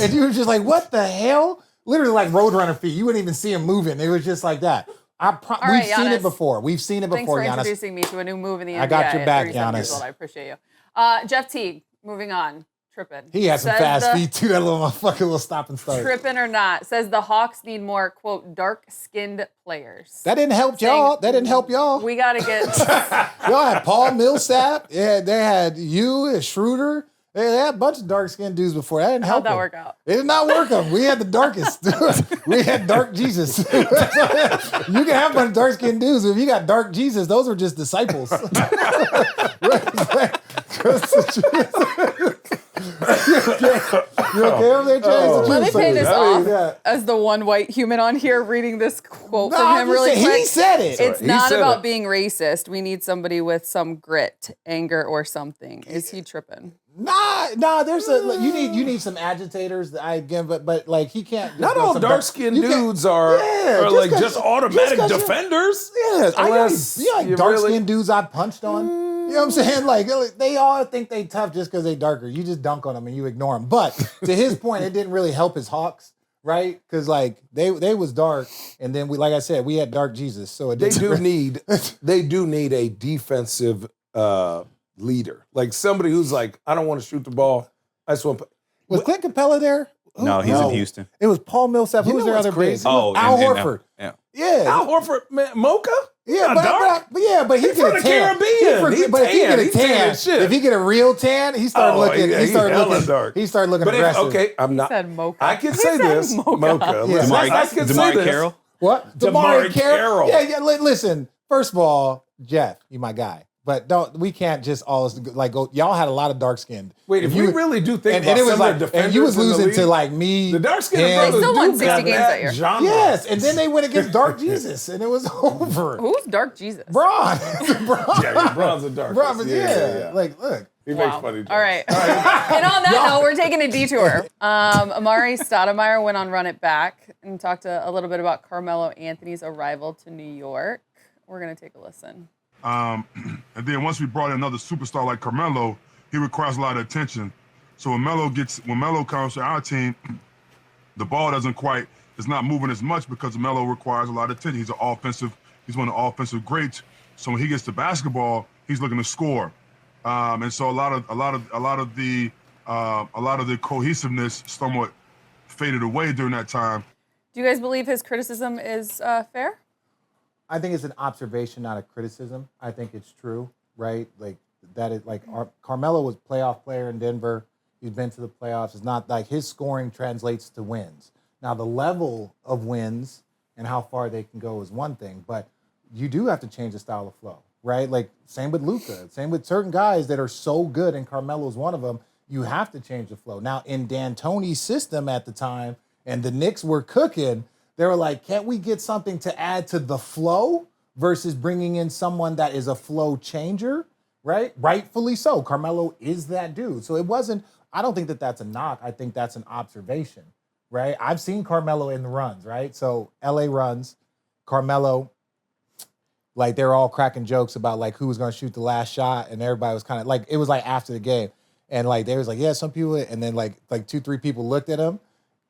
and you were just like, what the hell? Literally like Roadrunner feet. You wouldn't even see him moving. It was just like that. right, We've seen Giannis. it before. We've seen it Thanks before, for Giannis. introducing me to a new move in the NBA. I got your at back, 37 years Giannis. old. I appreciate you. Jeff Teague, moving on. Trippin'. He had some Says fast the- feet too. That little motherfucker will stop and start. Trippin' or not, says the Hawks need more, quote, dark-skinned players. That didn't help y'all. That didn't help y'all. We got to get... Y'all had Paul Millsap. Yeah, they had you and Schroeder. They had a bunch of dark skinned dudes before. That didn't help How'd that them. work out? It did not work them. We had the darkest. We had dark Jesus. You can have a bunch of dark skinned dudes, but if you got dark Jesus, those were just disciples. You okay over there, James? Oh. Let me pay this off Yeah. as the one white human on here reading this quote No, from I'm him just really saying, quick. he said it. It's He not said about it. being racist. We need somebody with some grit, anger, or something. Is he tripping? Nah. There's you need some agitators. I give, but like he can't. Not go all some dark-skinned you can't- dudes are just like 'cause- just automatic 'cause you- defenders. Yes, Unless I you dark really- skinned dudes I punched on. You know what I'm saying? Like they all think they tough just because they darker. You just dunk on them and you ignore them. But to his point, it didn't really help his Hawks, right? Because like they was dark, and then like I said, we had dark Jesus. So it They didn't do really- need a defensive leader, like somebody who's like, I don't want to shoot the ball. I just want to. Was Clint Capella there? No, he's in Houston. It was Paul Millsap. Who You was know their what's other crazy? big? Oh, Al and- Horford. yeah. Yeah. Al Horford, man, Mocha. Yeah, Not dark. but he He's get from a the tan. Caribbean. He But if he tan. get a He tan tan, as shit. if he get a real tan, he started Oh, looking. yeah, He he started hella looking dark. He started looking But aggressive. okay, I'm He not. said mocha. I can He say said this, mocha. Mocha. Yeah. Listen, I can say Damari this. Carroll? What? Damari Carroll. Yeah. Listen. First of all, Jeff, you my guy. But we can't just all like go. Y'all had a lot of dark skinned. Wait, if we really do think and about it was some like, of the defenders and you was in the losing league, to like me. the dark skinned him. brothers They still do won got 60 games that year. genre. Yes, and then they went against Dark Jesus, and it was over. Who's Dark Jesus? Braun. Braun. Yeah, Bron's a dark. Braun, yeah. Like, look. he makes funny jokes. All right. And on that note, we're taking a detour. Amare Stoudemire went on Run It Back and talked a little bit about Carmelo Anthony's arrival to New York. We're going to take a listen. And then once we brought in another superstar like Carmelo, he requires a lot of attention. So when Melo comes to our team, the ball it's not moving as much because Melo requires a lot of attention. He's one of the offensive greats. So when he gets the basketball, he's looking to score. And so a lot of the cohesiveness somewhat faded away during that time. Do you guys believe his criticism is fair? I think it's an observation, not a criticism. I think it's true, right? Like that is like Carmelo was a playoff player in Denver. He's been to the playoffs. It's not like his scoring translates to wins. Now the level of wins and how far they can go is one thing, but you do have to change the style of flow, right? Like same with Luka, same with certain guys that are so good, and Carmelo's one of them. You have to change the flow. Now in D'Antoni's system at the time, and the Knicks were cooking. They were like, can't we get something to add to the flow versus bringing in someone that is a flow changer, right? Rightfully so. Carmelo is that dude. So I don't think that that's a knock. I think that's an observation, right? I've seen Carmelo in the runs, right? So LA runs, Carmelo, like they're all cracking jokes about like who was going to shoot the last shot. And everybody was kind of like, it was like after the game. And like, they was like, yeah, some people, and then like 2-3 people looked at him,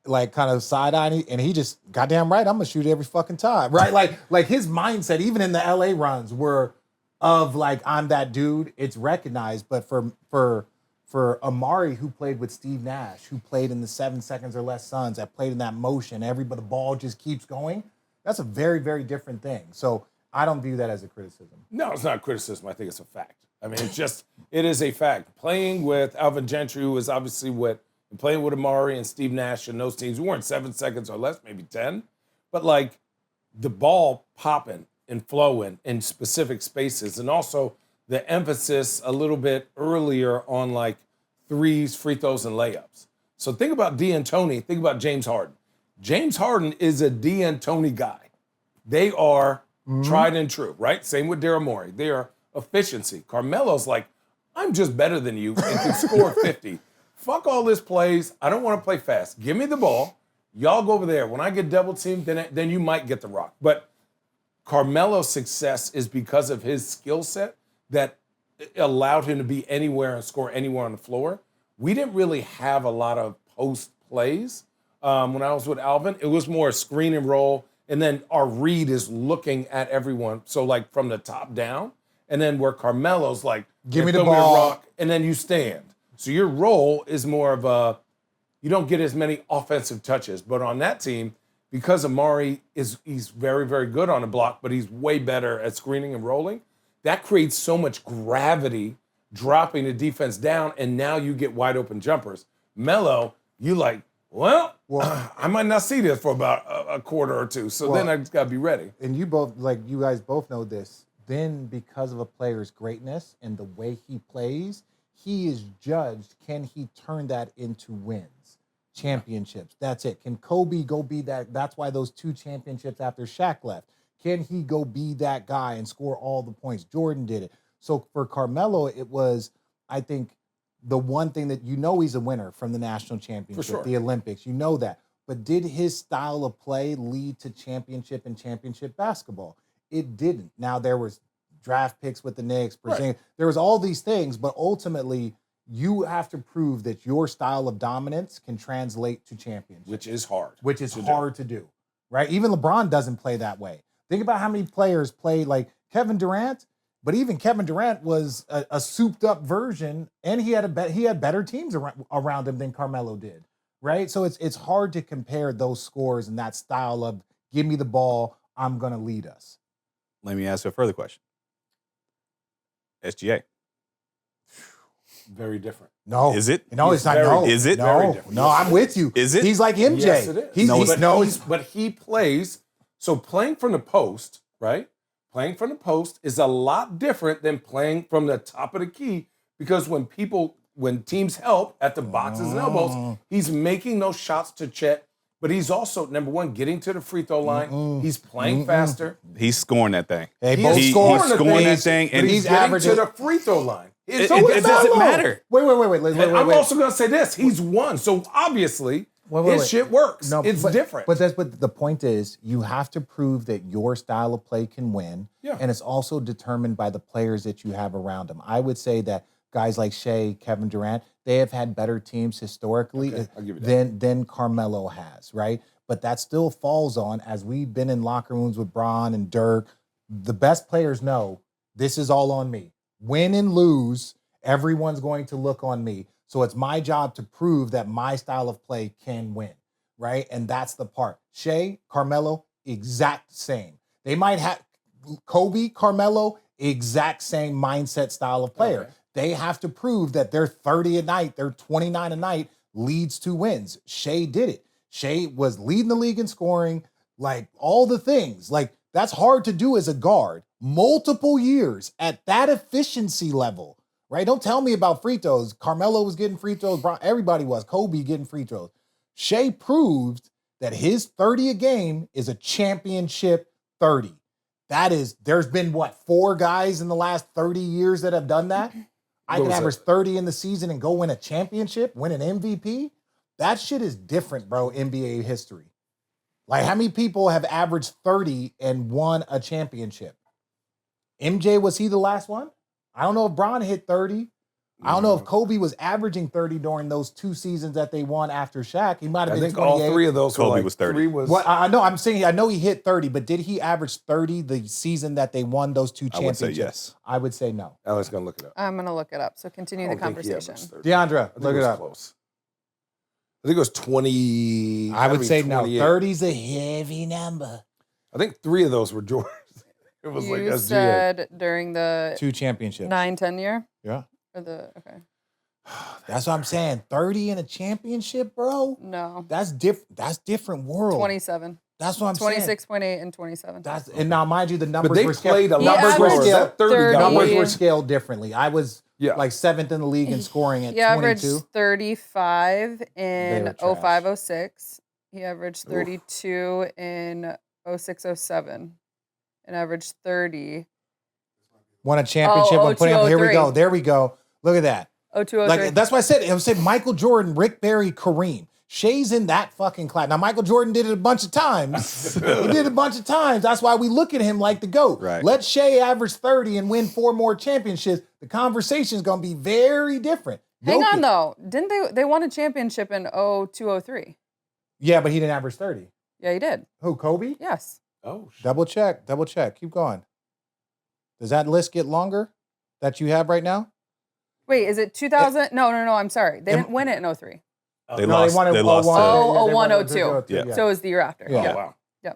like kind of side-eyeing, and he just, goddamn right, I'm gonna shoot every fucking time, right? Like his mindset, even in the LA runs, were of like, I'm that dude. It's recognized, but for Amare, who played with Steve Nash, who played in the 7 seconds or less Suns, that played in that motion, the ball just keeps going. That's a very, very different thing. So I don't view that as a criticism. No, it's not criticism. I think it's a fact. I mean, it is a fact. Playing with Alvin Gentry, who is obviously playing with Amare and Steve Nash and those teams, we weren't 7 seconds or less, maybe 10. But like the ball popping and flowing in specific spaces, and also the emphasis a little bit earlier on like threes, free throws, and layups. So think about D'Antoni, think about James Harden. James Harden is a D'Antoni guy. They are tried and true, right? Same with Daryl Morey. They are efficiency. Carmelo's like, I'm just better than you and can score 50. Fuck all this plays. I don't want to play fast. Give me the ball. Y'all go over there. When I get double teamed, then you might get the rock. But Carmelo's success is because of his skill set that allowed him to be anywhere and score anywhere on the floor. We didn't really have a lot of post plays when I was with Alvin. It was more screen and roll, and then our read is looking at everyone. So like from the top down, and then where Carmelo's like, Give me the throw ball. a rock, and then you stand. So your role is more of you don't get as many offensive touches. But on that team, because Amar'e he's very, very good on the block, but he's way better at screening and rolling, that creates so much gravity dropping the defense down, and now you get wide open jumpers. Melo, you like, well, I might not see this for about a quarter or two, so then I just got to be ready. And you guys both know this. Then because of a player's greatness and the way he plays, he is judged, can he turn that into wins? championships. That's it. Can Kobe go be that? That's why those 2 championships after Shaq left. Can he go be that guy and score all the points? Jordan did it. So for Carmelo, it was, I think, the one thing that he's a winner from the national championship, the Olympics. You know that. But did his style of play lead to championship and championship basketball? It didn't. Now, there was draft picks with the Knicks. Right. There was all these things, but ultimately, you have to prove that your style of dominance can translate to championship. Which is hard. Which is hard to do, right? Even LeBron doesn't play that way. Think about how many players play like Kevin Durant, but even Kevin Durant was a souped-up version, and he had better teams around him than Carmelo did, right? So it's hard to compare those scores and that style of give me the ball, I'm going to lead us. Let me ask you a further question. SGA. Very different. No. Is it? No, it's not. No. Is it? No. No, I'm with you. Is it? He's like MJ. Yes, it is. But but he plays. So playing from the post, right? Playing from the post is a lot different than playing from the top of the key, because when teams help at the boxes and elbows, he's making those shots to Chet, but he's also, number one, getting to the free throw line. He's playing faster. He's scoring that thing. He's scoring that thing, and he's getting to the free throw line. It doesn't matter. Wait. I'm also going to say this. He's won. So obviously, his shit works. No, it's different. But the point is, you have to prove that your style of play can win. Yeah. And it's also determined by the players that you have around them. I would say that guys like Shea, Kevin Durant, they have had better teams historically than Carmelo has, right? But that still falls on, as we've been in locker rooms with Bron and Dirk, the best players know this is all on me. Win and lose, everyone's going to look on me. So it's my job to prove that my style of play can win, right? And that's the part. Shea, Carmelo, exact same. They might have Kobe, Carmelo, exact same mindset style of player. Okay. They have to prove that their 30 a night, their 29 a night leads to wins. Shea did it. Shea was leading the league in scoring, like all the things. Like that's hard to do as a guard. Multiple years at that efficiency level. Right? Don't tell me about free throws. Carmelo was getting free throws. Everybody was. Kobe getting free throws. Shea proved that his 30 a game is a championship 30. There's been 4 guys in the last 30 years that have done that? I can average 30 in the season and go win a championship, win an MVP. That shit is different, bro, NBA history. Like, how many people have averaged 30 and won a championship? MJ, was he the last one? I don't know if Bron hit 30. I don't know if Kobe was averaging 30 during those 2 seasons that they won after Shaq. He might have been 28. I think all 3 of those Kobe was 30. I know. I'm saying I know he hit 30, but did he average 30 the season that they won those 2 championships? I would say yes. I would say no. Alex gonna look it up. I'm gonna look it up. So continue the conversation. Deandra, look it up. Close. I think it was 20. I would say 28. No. 30's a heavy number. I think 3 of those were Jordan. It was you like SGA. said during the 2 championships. 9-10 year? Yeah. Okay. That's what I'm saying. 30 in a championship, bro? No. That's different world. 27. That's what I'm saying. 26.8 and 27. And now, mind you, the numbers were scaled. Numbers were scaled differently. I was like 7th in the league in scoring at 22. He averaged 35 in 05-06. He averaged 32 in 06-07. And averaged 30. Won a championship. I'm putting up. Here we go. There we go. Look at that. 02-03. Like, that's why I said Michael Jordan, Rick Barry, Kareem. Shea's in that fucking class. Now, Michael Jordan did it a bunch of times. He did it a bunch of times. That's why we look at him like the GOAT. Right. Let Shea average 30 and win 4 more championships. The conversation is going to be very different. Hang on, though. Didn't they won a championship in 02-03? Yeah, but he didn't average 30. Yeah, he did. Who, Kobe? Yes. Oh, shit. Double check. Keep going. Does that list get longer that you have right now? Wait, is it 2000? No, I'm sorry. They didn't win it in 03. They lost. They lost. 01, 02. Yeah. So it was the year after. Yeah. Oh, wow. Yeah.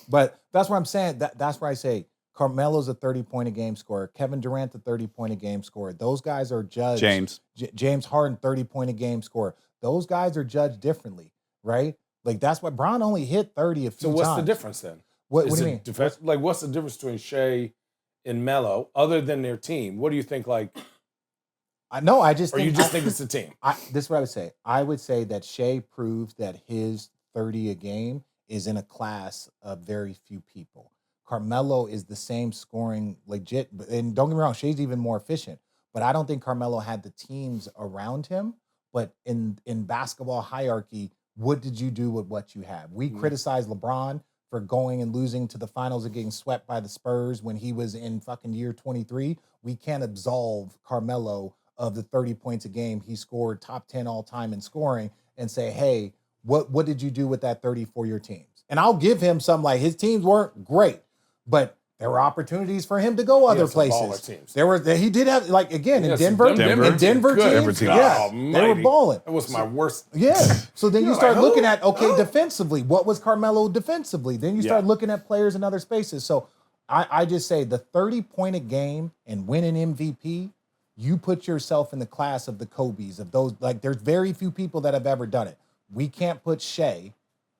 But that's what I'm saying. That's where I say Carmelo's a 30-point-a-game scorer. Kevin Durant, a 30-point-a-game scorer. Those guys are judged. James Harden, 30-point-a-game scorer. Those guys are judged differently, right? Like, that's why Bron only hit 30 a few times. So what's the difference then? What do you mean? What's the difference between Shea and Melo, other than their team? What do you think, like, No, I just Or you just think it's the team? This is what I would say. I would say that Shea proved that his 30 a game is in a class of very few people. Carmelo is the same scoring legit, and don't get me wrong, Shea's even more efficient. But I don't think Carmelo had the teams around him. But in basketball hierarchy, what did you do with what you have? We criticized LeBron for going and losing to the finals and getting swept by the Spurs when he was in fucking year 23. We can't absolve Carmelo of the 30 points a game he scored, top 10 all time in scoring, and say, hey, what did you do with that 30 for your teams? And I'll give him some, like, his teams weren't great, but there were opportunities for him to go other places. Teams. He did have, like, again, in Denver teams, yeah, they were balling. That was my worst. Yeah. So then you start like, looking at, defensively, what was Carmelo defensively? Then you start looking at players in other spaces. So I just say the 30-point a game and win an MVP, you put yourself in the class of the Kobe's, of those, like, there's very few people that have ever done it. We can't put Shea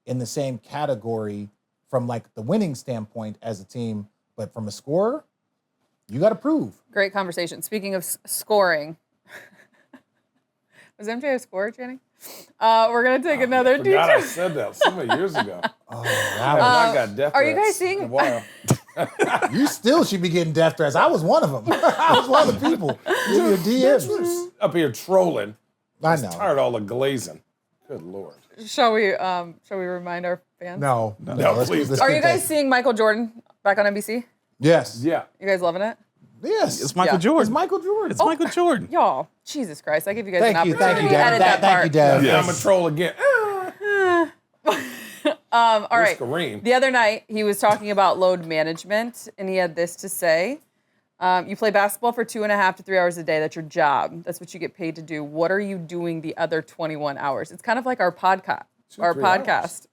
in the same category from, like, the winning standpoint as a team, but from a scorer, you got to prove. Great conversation. Speaking of scoring, was MJ a scorer, Channing? We're going to take another deep God, I said that so many years ago. I got death are you threats guys seeing? in a while. You still should be getting death threats. I was one of them. I was one of the people in your DMs. Up here trolling. I know. Tired of all the glazing. Good Lord. Shall we remind our fans? No, please. Are you guys seeing Michael Jordan back on NBC? Yes. Yeah. You guys loving it? Yes. It's Michael Jordan. It's Michael Jordan. It's Michael Jordan. Y'all, Jesus Christ! I give you guys Thank an you, opportunity Dad. to edit that part. Thank you, Dad. Yeah, I'm a troll again. All right. Kareem? The other night, he was talking about load management, and he had this to say. You play basketball for 2.5 to 3 hours a day. That's your job. That's what you get paid to do. What are you doing the other 21 hours? It's kind of like our podcast.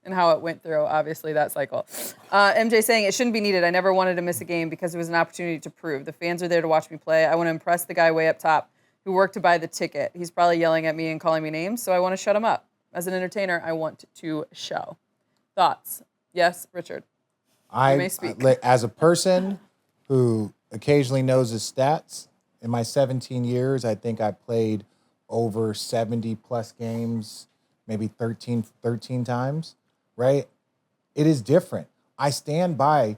And how it went through, obviously, that cycle. MJ saying, it shouldn't be needed. I never wanted to miss a game because it was an opportunity to prove. The fans are there to watch me play. I want to impress the guy way up top who worked to buy the ticket. He's probably yelling at me and calling me names, so I want to shut him up. As an entertainer, I want to show. Thoughts? Yes, Richard. You may speak. As a person who occasionally knows his stats, in my 17 years, I think I played over 70-plus games, maybe 13 times, right? It is different. I stand by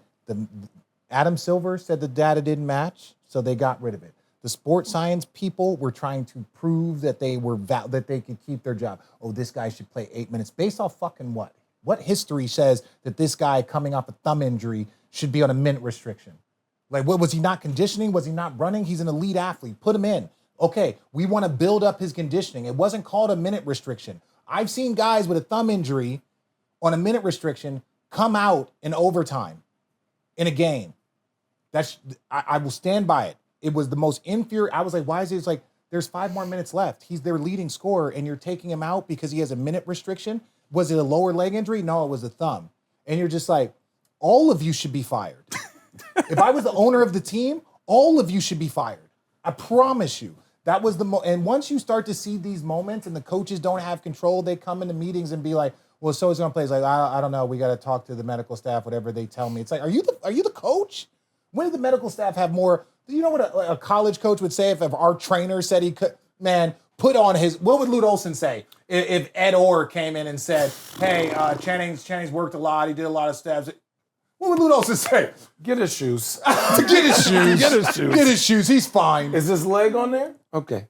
Adam Silver said the data didn't match, so they got rid of it. The sports science people were trying to prove that they were that they could keep their job. Oh, this guy should play 8 minutes. Based off fucking what? What history says that this guy coming off a thumb injury should be on a minute restriction? Like, what was he not conditioning? Was he not running? He's an elite athlete. Put him in. Okay, we want to build up his conditioning. It wasn't called a minute restriction. I've seen guys with a thumb injury on a minute restriction come out in overtime in a game. I will stand by it. It was the most inferior. I was like, why is it? It's like, there's 5 more minutes left. He's their leading scorer, and you're taking him out because he has a minute restriction? Was it a lower leg injury? No, it was a thumb. And you're just like, all of you should be fired. If I was the owner of the team, all of you should be fired. I promise you. That was and once you start to see these moments and the coaches don't have control, they come into meetings and be like, well, so it's going to play. It's like, I don't know. We got to talk to the medical staff, whatever they tell me. It's like, are you the coach? When did the medical staff have more? Do you know what a college coach would say if our trainer said he could, man, put on what would Lute Olson say if Ed Orr came in and said, hey, Channing's worked a lot. He did a lot of steps. What would Lute Olson say? Get his shoes. Get his shoes. Get his shoes. Get his shoes. He's fine. Is his leg on there? Okay.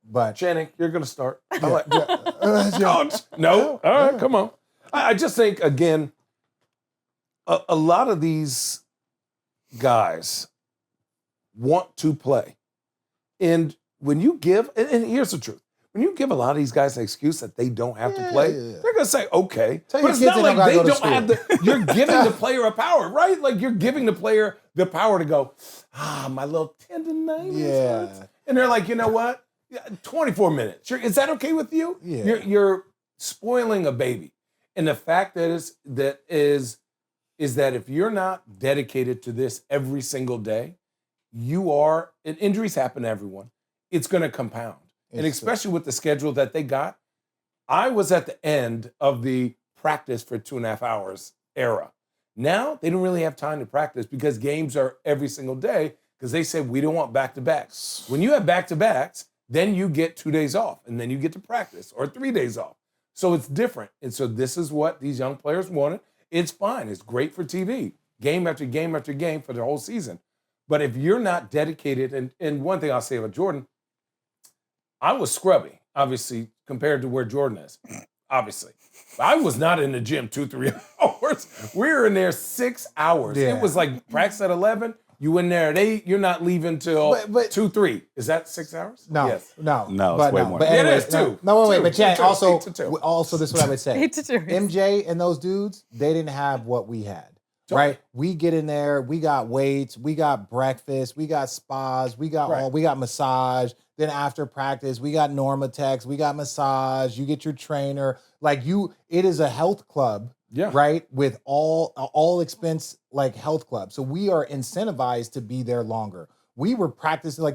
But Channing, you're going to start. yeah. No. All right, come on. I just think, again, a lot of these guys want to play. And when you give, and here's the truth, when you give a lot of these guys an excuse that they don't have to play, they're going to say, okay. Tell but your it's kids not like they they don't don't gotta have the, you're giving the player a power, right? Like you're giving the player the power to go, my little tendonitis hurts. And they're like, you know what? 24 minutes. Is that okay with you? Yeah. You're spoiling a baby. And the fact is that if you're not dedicated to this every single day, you are, and injuries happen to everyone, it's going to compound. And especially with the schedule that they got, I was at the end of the practice for 2.5 hours era. Now, they don't really have time to practice because games are every single day because they said we don't want back-to-backs. When you have back-to-backs, Then you get 2 days off, and then you get to practice, or 3 days off. So it's different. And so this is what these young players wanted. It's fine. It's great for TV, game after game after game for the whole season. But if you're not dedicated, and one thing I'll say about Jordan, I was scrubby, obviously, compared to where Jordan is, obviously. I was not in the gym 2-3 hours. We were in there 6 hours. Yeah. It was like practice at 11, you in there at 8, you're not leaving till But- 2-3. Is that 6 hours? No, Yes. no, No, it's but way no. more. But Yeah, it anyways, is no, two. no, wait, Two. but Chad, Two. also, 8 to 2. also, this is what I would say. 8 to 2. MJ and those dudes, they didn't have what we had, right? We get in there, we got weights, we got breakfast, we got spas, we got we got massage. Then after practice, we got Normatex, we got massage. You get your trainer, it is a health club. Yeah. Right, with all expense health club. So we are incentivized to be there longer. We were practicing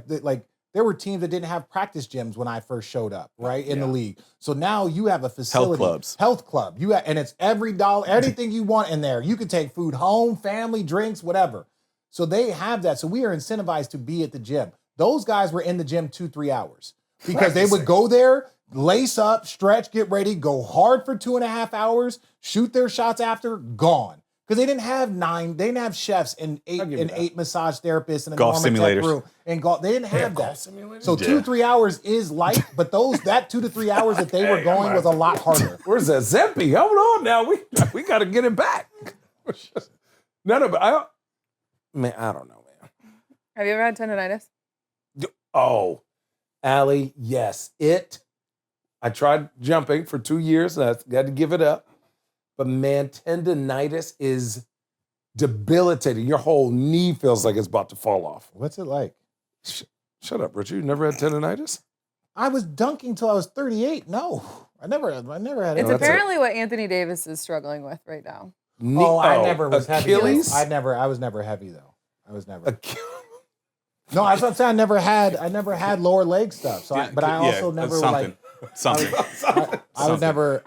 there were teams that didn't have practice gyms when I first showed up, right, in the league. So now you have a facility, health club. And it's every dollar, anything you want in there. You can take food home, family, drinks, whatever. So they have that. So we are incentivized to be at the gym. Those guys were in the gym 2-3 hours because they would go there, lace up, stretch, get ready, go hard for 2.5 hours, shoot their shots after, gone. Because they didn't have chefs and eight massage therapists and a golf simulators room and golf. They didn't have that. Simulators? So 2-3 hours is light, but that 2 to 3 hours that they were going was a lot harder. Where's that Zempi? Hold on now. We got to get it back. No, but I don't know, man. Have you ever had tendonitis? Oh, Allie, yes. I tried jumping for 2 years. I got to give it up. But man, tendonitis is debilitating. Your whole knee feels like it's about to fall off. What's it like? Shut up, Richard. You never had tendonitis? I was dunking till I was 38. No, I never had It's it. apparently what Anthony Davis is struggling with right now. I never was Achilles? heavy. I was never heavy though. I was never. Achilles. No, that's what I'm saying. I never had lower leg stuff. So, I also never something. I would never.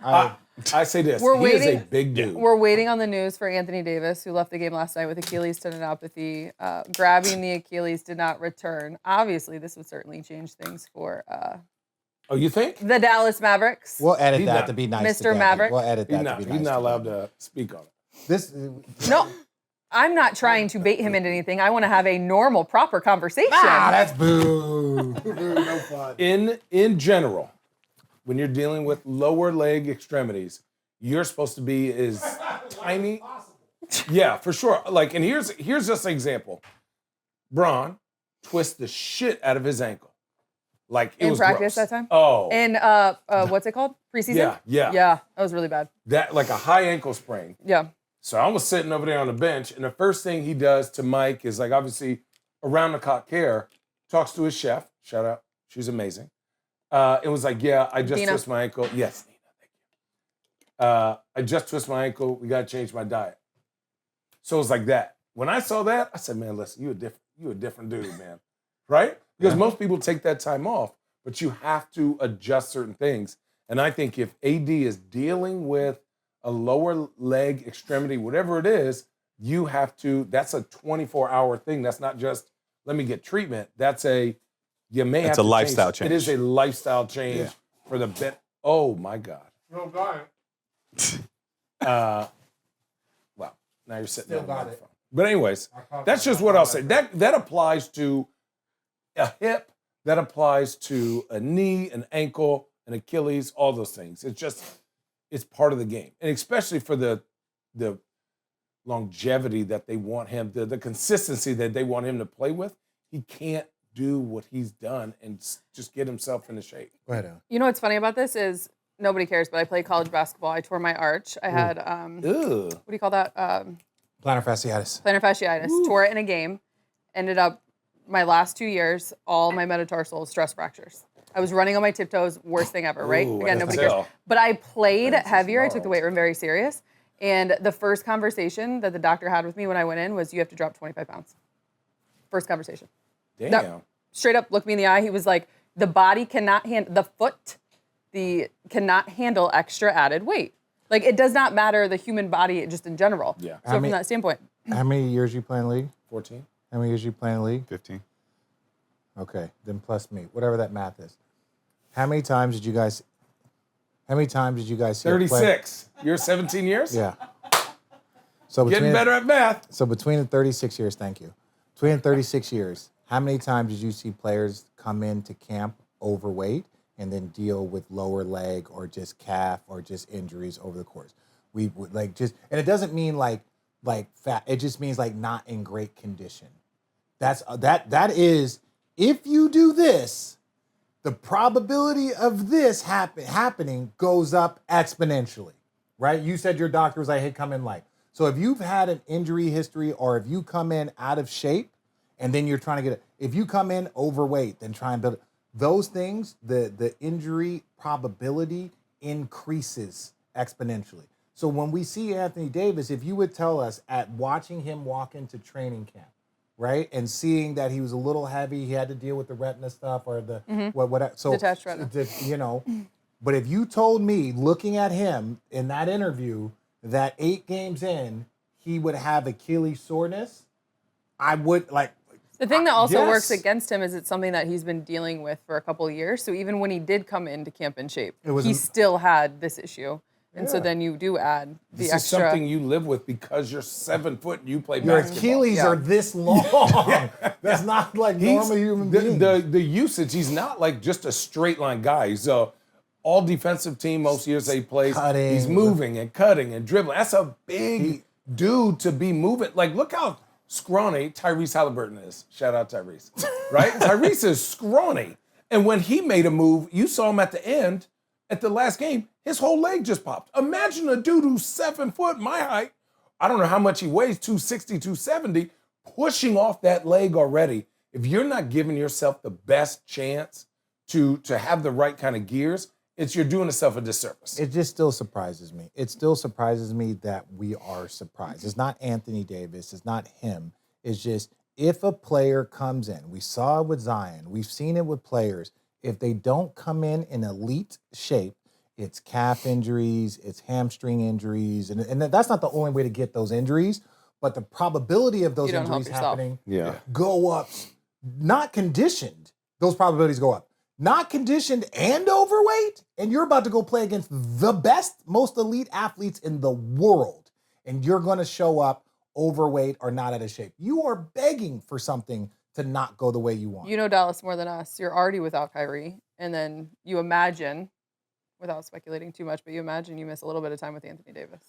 I say this. We're he waiting- is a big dude. We're waiting on the news for Anthony Davis, who left the game last night with Achilles tendinopathy. Grabbing the Achilles did not return. Obviously, this would certainly change things for Oh, you think? the Dallas Mavericks. We'll edit He's that not- to be nice. Mr. to Gabby. Maverick? We'll edit that to be nice. He's not allowed to speak on it. This. No, I'm not trying to bait him into anything. I want to have a normal, proper conversation. That's boo. No fun. In general, when you're dealing with lower leg extremities, you're supposed to be as tiny. Yeah, for sure. And here's just an example. Braun twists the shit out of his ankle. It In was practice gross. that time? Oh. And what's it called? Preseason? Yeah. Yeah, that was really bad. That like a high ankle sprain. Yeah. So I was sitting over there on the bench, and the first thing he does to Mike is obviously around the clock care, talks to his chef. Shout out, she's amazing. It was yeah, I just Dina. twisted my ankle. Yes, Nina, thank you. I just twisted my ankle. We got to change my diet. So it was like that. When I saw that, I said, man, listen, you a different dude, man, right? Because most people take that time off, but you have to adjust certain things. And I think if AD is dealing with a lower leg extremity, whatever it is, you have to, that's a 24-hour thing. That's not just, let me get treatment. That's you may have to a lifestyle change. It is a lifestyle change for the bit. Oh my God. No guy. Well, now you're sitting Still there on got the it. phone. But anyways, that's just what I'll say. That applies to a hip, that applies to a knee, an ankle, an Achilles, all those things. It's part of the game. And especially for the longevity that they want him, the consistency that they want him to play with, he can't do what he's done and just get himself into shape. Go ahead, Al. You know what's funny about this is nobody cares, but I played college basketball. I tore my arch. I had, Ugh. what do you call that? Plantar fasciitis. Plantar fasciitis. Tore it in a game. Ended up my last 2 years, all my metatarsal stress fractures. I was running on my tiptoes, worst thing ever, right? Ooh, Again, I nobody can cares. tell. But I played heavier. I took the weight room very serious. And the first conversation that the doctor had with me when I went in was, you have to drop 25 pounds. First conversation. Damn. No. Straight up looked me in the eye. He was like, the body cannot handle, the foot, cannot handle extra added weight. It does not matter the human body just in general. Yeah. So from that standpoint. How many years you play in league? 14. How many years you play in league? 15. Okay, then plus me, whatever that math is. How many times did you guys see a play? 36. You're 17 years? Yeah. So Getting better at math. So between the 36 years, thank you. Between the 36 years, how many times did you see players come into camp overweight and then deal with lower leg or just calf or just injuries over the course? We would like just, and it doesn't mean like fat. It just means like not in great condition. That is, if you do this, the probability of this happening goes up exponentially, right? You said your doctor was like, hey, come in light. So if you've had an injury history or if you come in out of shape and then you're trying to get it, if you come in overweight, then try and build it. Those things, the injury probability increases exponentially. So when we see Anthony Davis, if you would tell us at watching him walk into training camp, right, and seeing that he was a little heavy, he had to deal with the retina stuff or the what so detached retina. you know, but if you told me looking at him in that interview that 8 games in he would have Achilles soreness, I would like. The thing that also yes. works against him is it's something that he's been dealing with for a couple of years. So even when he did come into camp in shape, he still had this issue. And so then you do add the This extra. is something you live with because you're 7 foot and you play Your basketball. Achilles are this long. That's not like normal human beings. The usage, he's not like just a straight line guy. He's a all defensive team most years that he plays. Cutting. He's moving and cutting and dribbling. That's a big dude to be moving. Like, look how scrawny Tyrese Halliburton is. Shout out Tyrese. Right? Tyrese is scrawny. And when he made a move, you saw him at the end, at the last game, his whole leg just popped. Imagine a dude who's 7 foot, my height, I don't know how much he weighs, 260, 270, pushing off that leg already. If you're not giving yourself the best chance to have the right kind of gears, you're doing yourself a disservice. It just still surprises me. It still surprises me that we are surprised. It's not Anthony Davis. It's not him. It's just if a player comes in, we saw it with Zion. We've seen it with players. If they don't come in elite shape, it's calf injuries, it's hamstring injuries. And that's not the only way to get those injuries, but the probability of those injuries happening go up. Not conditioned, those probabilities go up. Not conditioned and overweight, and you're about to go play against the best, most elite athletes in the world, and you're going to show up overweight or not out of shape. You are begging for something to not go the way you want. You know Dallas more than us. You're already without Kyrie, and then you imagine, without speculating too much, but you imagine you miss a little bit of time with Anthony Davis.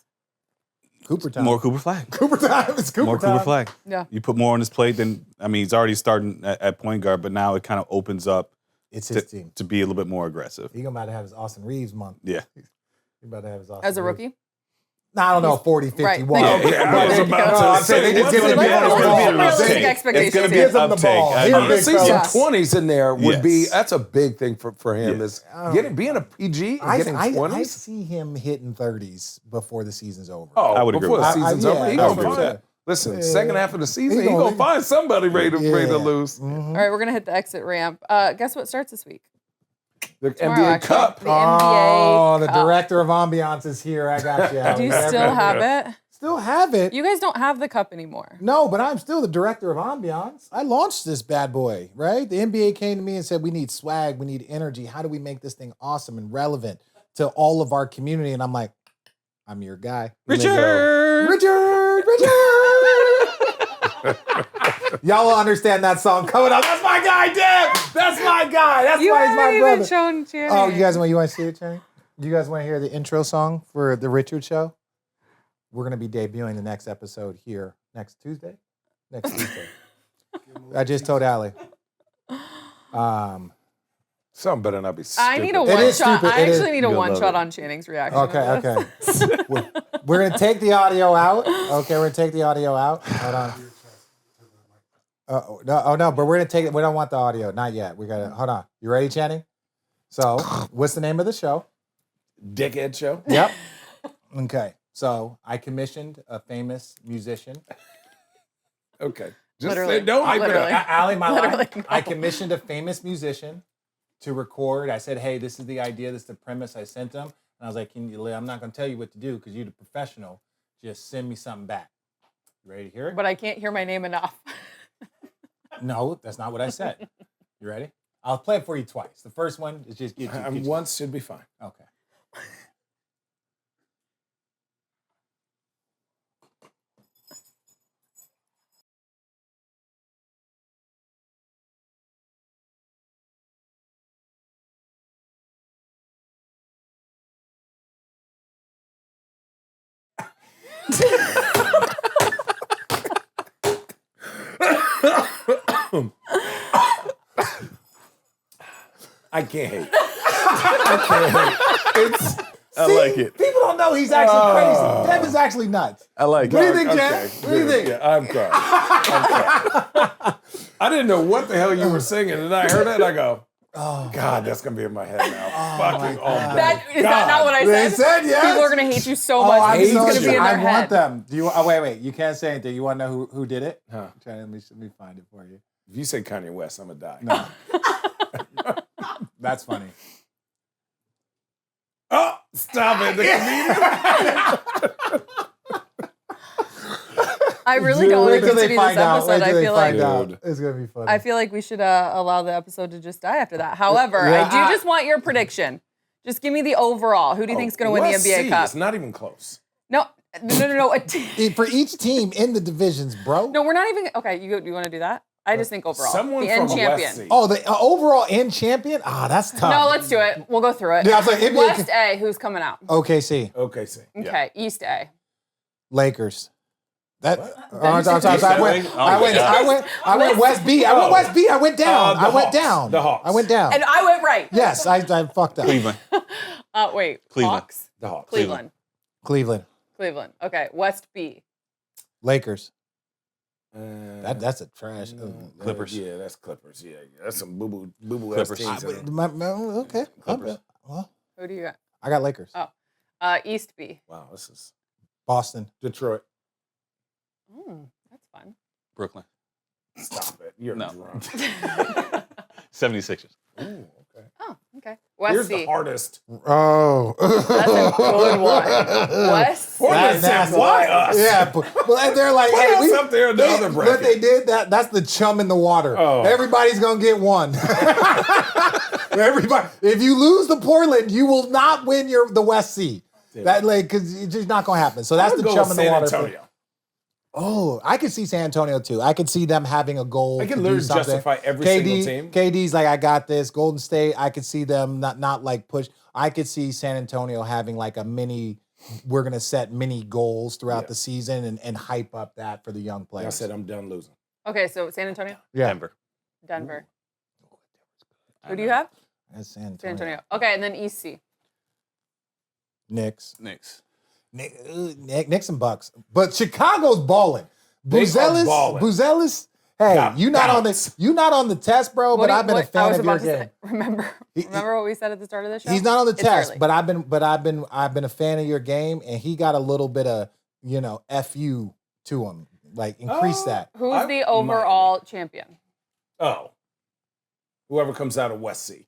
Cooper time. More Cooper Flag. Cooper time. It's Cooper More time. Cooper Flag. Yeah. You put more on his plate than, I mean, he's already starting at point guard, but now it kind of opens up It's his team. to be a little bit more aggressive. He's about to have his Austin Reaves month. Yeah. He's about to have his Austin As a Reeves. rookie? No, I don't know, 40, 50, Right. one. Thank you. I was about to I'm saying say, they just give him the Let's ball. be Ball. realistic It's expectations gonna be here. an Give him the uptake. ball. I Here, mean, big To see some fella. 20s in there would be, Yes. that's a big thing for him, Yes. is being a PG and getting I 20s. see him hitting 30s before the season's over. Oh, I would agree before with the that. season's I- over, yeah, he I gonna agree with find. that. Listen, Yeah. second half of the season, He he gonna- gonna find somebody ready to lose. All right, we're going to hit the exit ramp. Guess what starts this week? The Tomorrow, NBA actually. Cup. The NBA Oh, the Cup. director of ambiance is here. I got you. Do you still have it? Still have it. You guys don't have the cup anymore. No, but I'm still the director of ambiance. I launched this bad boy, right? The NBA came to me and said, we need swag, we need energy. How do we make this thing awesome and relevant to all of our community? And I'm like, I'm your guy. Richard! Y'all will understand that song coming up. That's my guy, Deb! That's my guy. That's You why he's my haven't even brother. shown Jerry. Oh, you want to see it, Cherry? You guys want to hear the intro song for the Richard Show? We're going to be debuting the next episode here next Tuesday. Next Tuesday. I just told Allie. Something better not be stupid. I need a It one is shot. stupid. I It is. actually need a You'll one love shot it. on Channing's reaction. Okay. We're going to take the audio out. Okay, we're going to take the audio out. Hold on. No, but we're going to take it. We don't want the audio. Not yet. We got to, hold on. You ready, Channing? So, what's the name of the show? Dickhead show. Yep. Okay. So, I commissioned a famous musician. Okay. Just Literally. say, don't hype it Literally. up. Allie, my Literally, line. no. I commissioned a famous musician to record. I said, hey, this is the idea. This is the premise. I sent them. And I was like, I'm not going to tell you what to do because you're the professional. Just send me something back. You ready to hear it? But I can't hear my name enough. No, that's not what I said. You ready? I'll play it for you twice. The first one is just get you. Once should be fine. Okay. I can't hate. I can't hate. I like it. People don't know he's actually crazy. Dev is actually nuts. I like What do you it. think, Jeff? What do you think? Yeah, I'm crying. I didn't know what the hell you were singing, and I heard that, and I go, oh, God, that's going to be in my head now. Fucking all day. Is that not what I said? They said yes. People are going to hate you so much. I'm It's so going to be in their I head. want them. Do you? Oh, wait. You can't say anything. You want to know who did it? Huh. Let me find it for you. If you say Kanye West, I'm going to die. No. That's funny. Oh, stop it. The comedian. I really don't want Wait it till to they be this find out. episode. Wait till I they feel find like out. It's gonna be funny. I feel like we should allow the episode to just die after that. However, Yeah, I do just want your prediction. Just give me the overall. Who do you think is going to win the West NBA C Cup? It's not even close. No. For each team in the divisions, bro. No, we're not even. Okay, you want to do that? I just think overall. Someone the end from champion. West C. Oh, the overall end champion? That's tough. No, let's do it. We'll go through it. Yeah, I was like, NBA West A, who's coming out? OKC. Okay, see. Okay, East A. Lakers. That. Then you said I went West B. I went West B. I went down. The I went Hawks. down. The Hawks. I went down. And I went right. Yes, I fucked up. Cleveland. Wait. Cleveland. Hawks? The Hawks. Cleveland. Cleveland. Okay, West B. Lakers. That's a trash. Clippers. Yeah, that's Clippers. Yeah, that's some boo Clippers. teams. Okay. Clippers. Well, Who do you got? I got Lakers. Oh. East B. Wow, this is Boston. Detroit. That's fun. Brooklyn. Stop it. You're No. drunk. 76ers. Ooh, okay. Oh, okay. West Here's C. the hardest. Oh. That's a good one. West C. Hornets nasty. said, why us? Yeah, but they're like, Put hey, us up there in the other bracket. What they did, that's the chum in the water. Oh. Everybody's gonna get one. Everybody, if you lose to Portland, you will not win the West C. That because it's just not gonna happen. So that's the go chum with in the water. San Antonio. Oh, I could see San Antonio too. I could see them having a goal. They can to literally do something. justify every single team. KD's like, I got this. Golden State, I could see them not like push. I could see San Antonio having like a mini. We're gonna set mini goals throughout the season and hype up that for the young Like players. I said, I'm done losing. Okay, so San Antonio? Yeah. Denver. Who do you have? That's San San Antonio. Antonio. Okay, and then East C. Knicks. Knicks. Knicks and Bucks. But Chicago's balling. They are Buzelis. balling. Buzelis. Hey, Got you not balance. on the test, bro. What But do you- I've been a what- I fan was of your about to say- game. Remember what we said at the start of the show? He's not on the It's test, early. but I've been a fan of your game, and he got a little bit of fu to him, like increase that. Who's the overall champion? Oh. Whoever comes out of West C.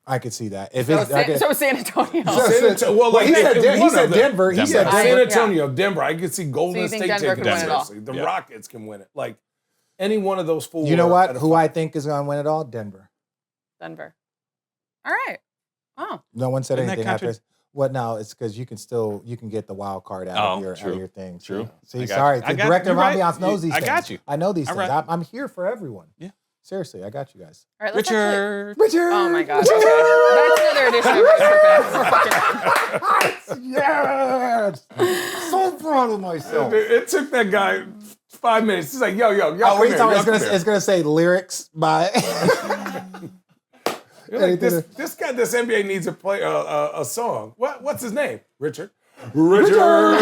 I could see that. If So, it's San Antonio. well, he said Denver. He said San Denver. Antonio, Denver. I could see Golden So you think State Denver taking can it win it all? seriously. The Rockets can win it. Like any one of those four. You know what? Who I think is going to win it all? Denver. Denver. All right. Oh. No one said Isn't that anything after. contra- What now? It's because you can get the wild card out of true. your thing. True. See, I got sorry. you. I The got you. director of You're right. ambiance knows these I things. got you. I know these All things. right. I'm here for everyone. Yeah. Seriously, I got you guys. All right, let's actually- Richard. Oh my God. Okay. That's another edition of Road Trippin. Yes. So proud of myself. It took that guy 5 minutes. He's like, yo, y'all Oh, come wait, here, talking, y'all come here. it's gonna say lyrics by. You're like, this guy, this NBA needs to play a song. What's his name? Richard. Richard.